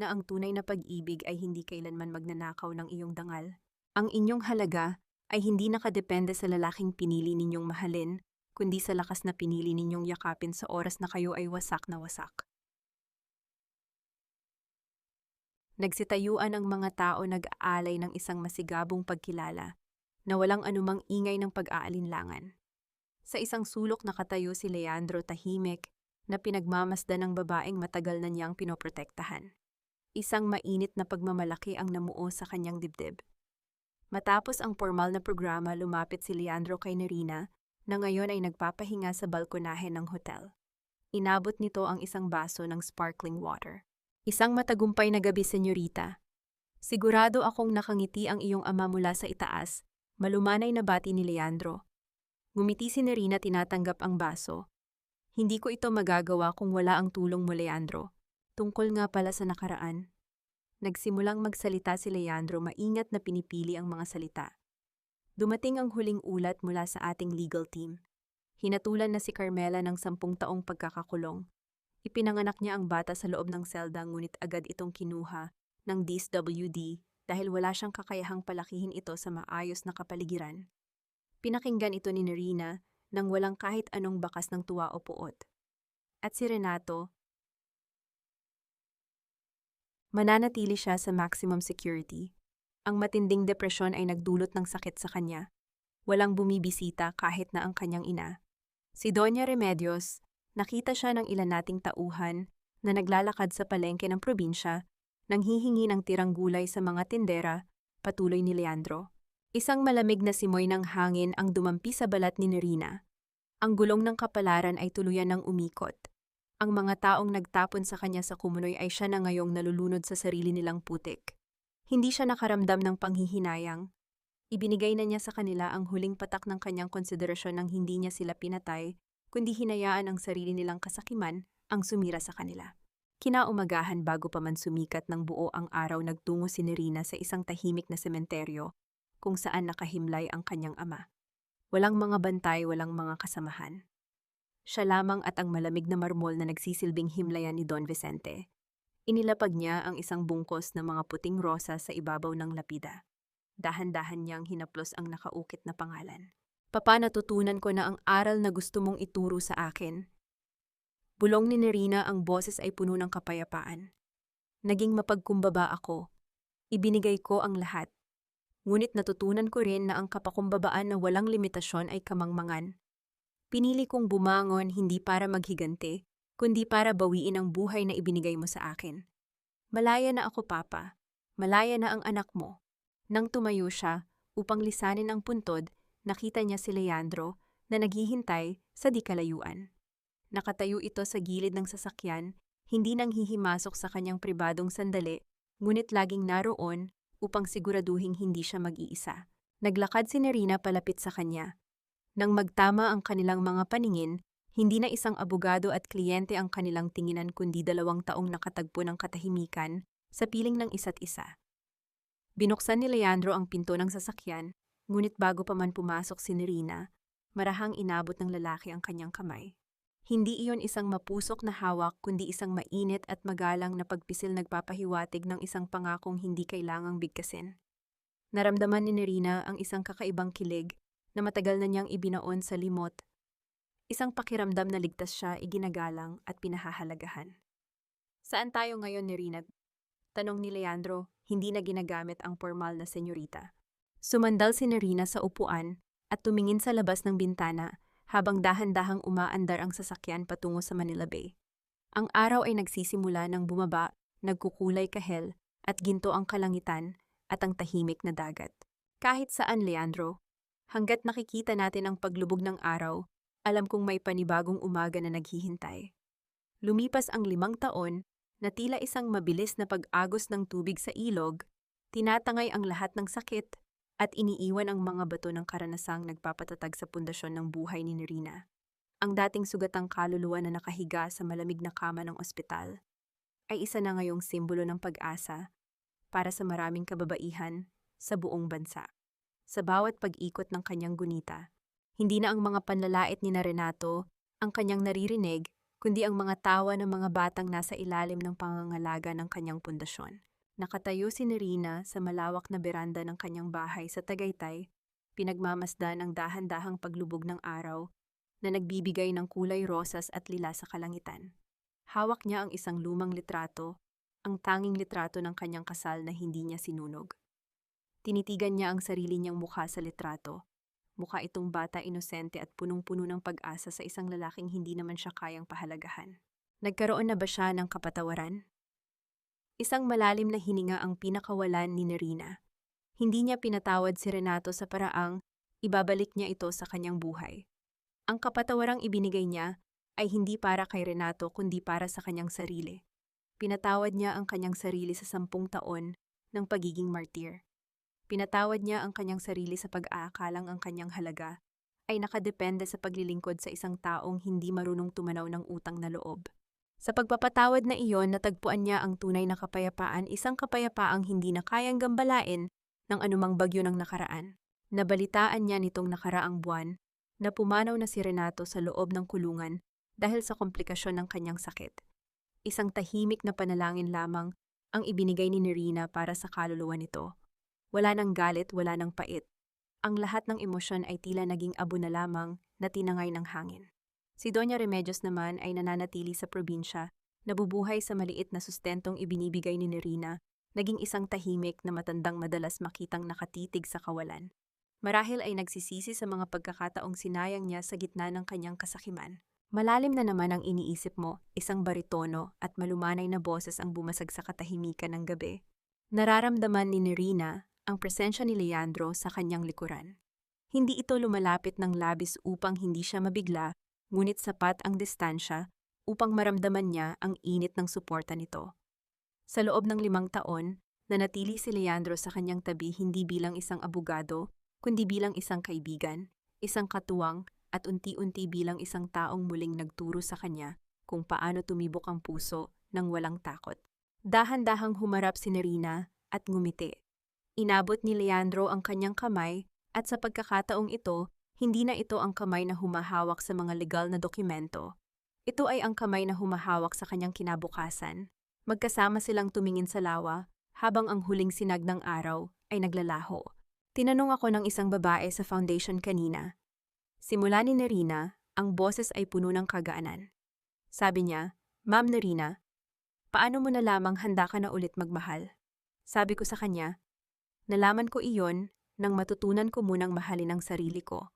na ang tunay na pag-ibig ay hindi kailanman magnanakaw ng iyong dangal. Ang inyong halaga ay hindi nakadepende sa lalaking pinili ninyong mahalin, kundi sa lakas na pinili ninyong yakapin sa oras na kayo ay wasak na wasak. Nagsitayuan ang mga tao, nag-aalay ng isang masigabong pagkilala na walang anumang ingay ng pag-aalinlangan. Sa isang sulok nakatayo si Leandro, tahimik, na pinagmamasdan ng babaeng matagal na niyang pinoprotektahan. Isang mainit na pagmamalaki ang namuo sa kanyang dibdib. Matapos ang formal na programa, lumapit si Leandro kay Nerina na ngayon ay nagpapahinga sa balkonahe ng hotel. Inabot nito ang isang baso ng sparkling water. Isang matagumpay na gabi, senyorita. Sigurado akong nakangiti ang iyong ama mula sa itaas, malumanay na bati ni Leandro. Ngumiti si Nerina, tinatanggap ang baso. Hindi ko ito magagawa kung wala ang tulong mo, Leandro. Tungkol nga pala sa nakaraan. Nagsimulang magsalita si Leandro, maingat na pinipili ang mga salita. Dumating ang huling ulat mula sa ating legal team. Hinatulan na si Carmela ng 10 taong pagkakakulong. Ipinanganak niya ang bata sa loob ng selda, ngunit agad itong kinuha ng DSWD dahil wala siyang kakayahang palakihin ito sa maayos na kapaligiran. Pinakinggan ito ni Nerina nang walang kahit anong bakas ng tuwa o puot. At si Renato, mananatili siya sa maximum security. Ang matinding depresyon ay nagdulot ng sakit sa kanya. Walang bumibisita kahit na ang kanyang ina. Si Doña Remedios, nakita siya ng ilan nating tauhan na naglalakad sa palengke ng probinsya, nang hihingi ng tirang gulay sa mga tindera, patuloy ni Leandro. Isang malamig na simoy ng hangin ang dumampi sa balat ni Nerina. Ang gulong ng kapalaran ay tuluyan ng umikot. Ang mga taong nagtapon sa kanya sa kumunoy ay siya na ngayong nalulunod sa sarili nilang putik. Hindi siya nakaramdam ng panghihinayang. Ibinigay na niya sa kanila ang huling patak ng kanyang konsiderasyon nang hindi niya sila pinatay, kundi hinayaan ang sarili nilang kasakiman ang sumira sa kanila. Kinaumagahan, bago pa man sumikat ng buo ang araw, nagtungo si Nerina sa isang tahimik na sementeryo kung saan nakahimlay ang kanyang ama. Walang mga bantay, walang mga kasamahan. Siya lamang at ang malamig na marmol na nagsisilbing himlayan ni Don Vicente. Inilapag niya ang isang bungkos ng mga puting rosa sa ibabaw ng lapida. Dahan-dahan niyang hinaplos ang nakaukit na pangalan. Papa, natutunan ko na ang aral na gusto mong ituro sa akin. Bulong ni Nerina, ang boses ay puno ng kapayapaan. Naging mapagkumbaba ako. Ibinigay ko ang lahat. Ngunit natutunan ko rin na ang kapakumbabaan na walang limitasyon ay kamangmangan. Pinili kong bumangon hindi para maghigante, kundi para bawiin ang buhay na ibinigay mo sa akin. Malaya na ako, Papa. Malaya na ang anak mo. Nang tumayo siya upang lisanin ang puntod, nakita niya si Leandro na naghihintay sa di kalayuan. Nakatayo ito sa gilid ng sasakyan, hindi nang hihimasok sa kanyang pribadong sandali, ngunit laging naroon upang siguraduhing hindi siya mag-iisa. Naglakad si Nerina palapit sa kanya. Nang magtama ang kanilang mga paningin, hindi na isang abogado at kliyente ang kanilang tinginan kundi 2 taong nakatagpo ng katahimikan sa piling ng isa't isa. Binuksan ni Leandro ang pinto ng sasakyan, ngunit bago pa man pumasok si Nerina, marahang inabot ng lalaki ang kanyang kamay. Hindi iyon isang mapusok na hawak kundi isang mainit at magalang na pagpisil nagpapahiwatig ng isang pangakong hindi kailangang bigkasin. Naramdaman ni Nerina ang isang kakaibang kilig na matagal na niyang ibinaon sa limot. Isang pakiramdam na ligtas siya, iginagalang at pinahahalagahan. Saan tayo ngayon, Nerina? Tanong ni Leandro, hindi na ginagamit ang formal na senyorita. Sumandal si Nerina sa upuan at tumingin sa labas ng bintana habang dahan-dahang umaandar ang sasakyan patungo sa Manila Bay. Ang araw ay nagsisimula ng bumaba, nagkukulay kahel at ginto ang kalangitan at ang tahimik na dagat. Kahit saan, Leandro, hanggat nakikita natin ang paglubog ng araw, alam kong may panibagong umaga na naghihintay. Lumipas ang 5 taon na tila isang mabilis na pag-agos ng tubig sa ilog, tinatangay ang lahat ng sakit at iniiwan ang mga bato ng karanasang nagpapatatag sa pundasyon ng buhay ni Nerina. Ang dating sugatang kaluluwa na nakahiga sa malamig na kama ng ospital ay isa na ngayong simbolo ng pag-asa para sa maraming kababaihan sa buong bansa. Sa bawat pag-ikot ng kanyang gunita, hindi na ang mga panlalait ni Renato ang kanyang naririnig, kundi ang mga tawa ng mga batang nasa ilalim ng pangangalaga ng kanyang pundasyon. Nakatayo si Nerina sa malawak na beranda ng kanyang bahay sa Tagaytay, pinagmamasdan ang dahan-dahang paglubog ng araw na nagbibigay ng kulay rosas at lila sa kalangitan. Hawak niya ang isang lumang litrato, ang tanging litrato ng kanyang kasal na hindi niya sinunog. Tinitigan niya ang sarili niyang mukha sa litrato. Mukha itong bata, inosente at punong-puno ng pag-asa sa isang lalaking hindi naman siya kayang pahalagahan. Nagkaroon na ba siya ng kapatawaran? Isang malalim na hininga ang pinakawalan ni Nerina. Hindi niya pinatawad si Renato sa paraang ibabalik niya ito sa kanyang buhay. Ang kapatawarang ibinigay niya ay hindi para kay Renato kundi para sa kanyang sarili. Pinatawad niya ang kanyang sarili sa 10 taon ng pagiging martir. Pinatawad niya ang kanyang sarili sa pag-aakalang ang kanyang halaga ay nakadepende sa paglilingkod sa isang taong hindi marunong tumanaw ng utang na loob. Sa pagpapatawad na iyon, natagpuan niya ang tunay na kapayapaan, isang kapayapaang hindi na kayang gambalain ng anumang bagyo ng nakaraan. Nabalitaan niya nitong nakaraang buwan na pumanaw na si Renato sa loob ng kulungan dahil sa komplikasyon ng kanyang sakit. Isang tahimik na panalangin lamang ang ibinigay ni Nerina para sa kaluluwa nito. Wala nang galit, wala nang pait. Ang lahat ng emosyon ay tila naging abo na lamang na tinangay ng hangin. Si Doña Remedios naman ay nananatili sa probinsya, nabubuhay sa maliit na sustentong ibinibigay ni Nerina, naging isang tahimik na matandang madalas makitang nakatitig sa kawalan. Marahil ay nagsisisi sa mga pagkakataong sinayang niya sa gitna ng kanyang kasakiman. Malalim na naman ang iniisip mo, isang baritono at malumanay na boses ang bumasag sa katahimikan ng gabi. Nararamdaman ni Nerina ang presensya ni Leandro sa kanyang likuran. Hindi ito lumalapit ng labis upang hindi siya mabigla, ngunit sapat ang distansya upang maramdaman niya ang init ng suporta nito. Sa loob ng 5 taon, nanatili si Leandro sa kanyang tabi hindi bilang isang abogado, kundi bilang isang kaibigan, isang katuwang at unti-unti bilang isang taong muling nagturo sa kanya kung paano tumibok ang puso ng walang takot. Dahan-dahang humarap si Nerina at ngumiti. Inabot ni Leandro ang kanyang kamay at sa pagkakataong ito, hindi na ito ang kamay na humahawak sa mga legal na dokumento. Ito ay ang kamay na humahawak sa kanyang kinabukasan. Magkasama silang tumingin sa lawa habang ang huling sinag ng araw ay naglalaho. Tinanong ako ng isang babae sa foundation kanina. Simula ni Nerina, ang boses ay puno ng kagaanan. Sabi niya, "Ma'am Nerina, paano mo nalamang handa ka na ulit magmahal?" Sabi ko sa kanya, "Nalaman ko iyon nang matutunan ko munang mahalin ang sarili ko,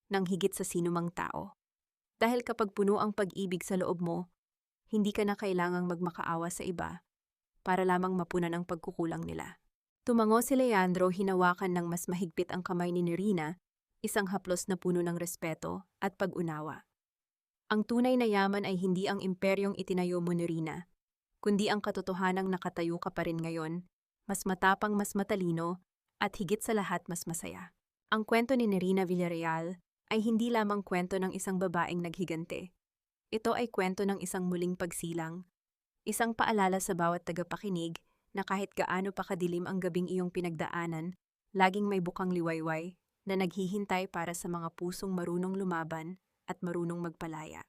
nang higit sa sinumang tao. Dahil kapag puno ang pag-ibig sa loob mo, hindi ka na kailangang magmakaawa sa iba para lamang mapunan ang pagkukulang nila." Tumango si Leandro, hinawakan ng mas mahigpit ang kamay ni Nerina isang haplos na puno ng respeto at pag-unawa. Ang tunay na yaman ay hindi ang imperyong itinayo mo ni Rina, kundi ang katotohanang nakatayo ka pa rin ngayon, mas matapang, mas matalino, at higit sa lahat mas masaya. Ang kwento ni Nerina Villarreal ay hindi lamang kwento ng isang babaeng naghigante. Ito ay kwento ng isang muling pagsilang, isang paalala sa bawat tagapakinig na kahit gaano pa kadilim ang gabing iyong pinagdaanan, laging may bukang liwayway na naghihintay para sa mga pusong marunong lumaban at marunong magpalaya.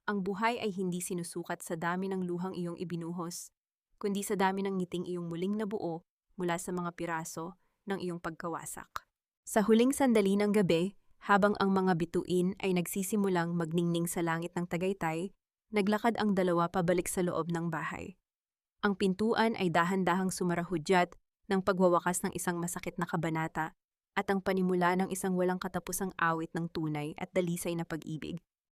Ang buhay ay hindi sinusukat sa dami ng luhang iyong ibinuhos, kundi sa dami ng ngiting iyong muling nabuo mula sa mga piraso ng iyong pagkawasak. Sa huling sandali ng gabi, habang ang mga bituin ay nagsisimulang magningning sa langit ng Tagaytay, naglakad ang dalawa pabalik sa loob ng bahay. Ang pintuan ay dahan-dahang sumarahudyat ng pagwawakas ng isang masakit na kabanata at ang panimula ng isang walang katapusang awit ng tunay at dalisay na pag-ibig.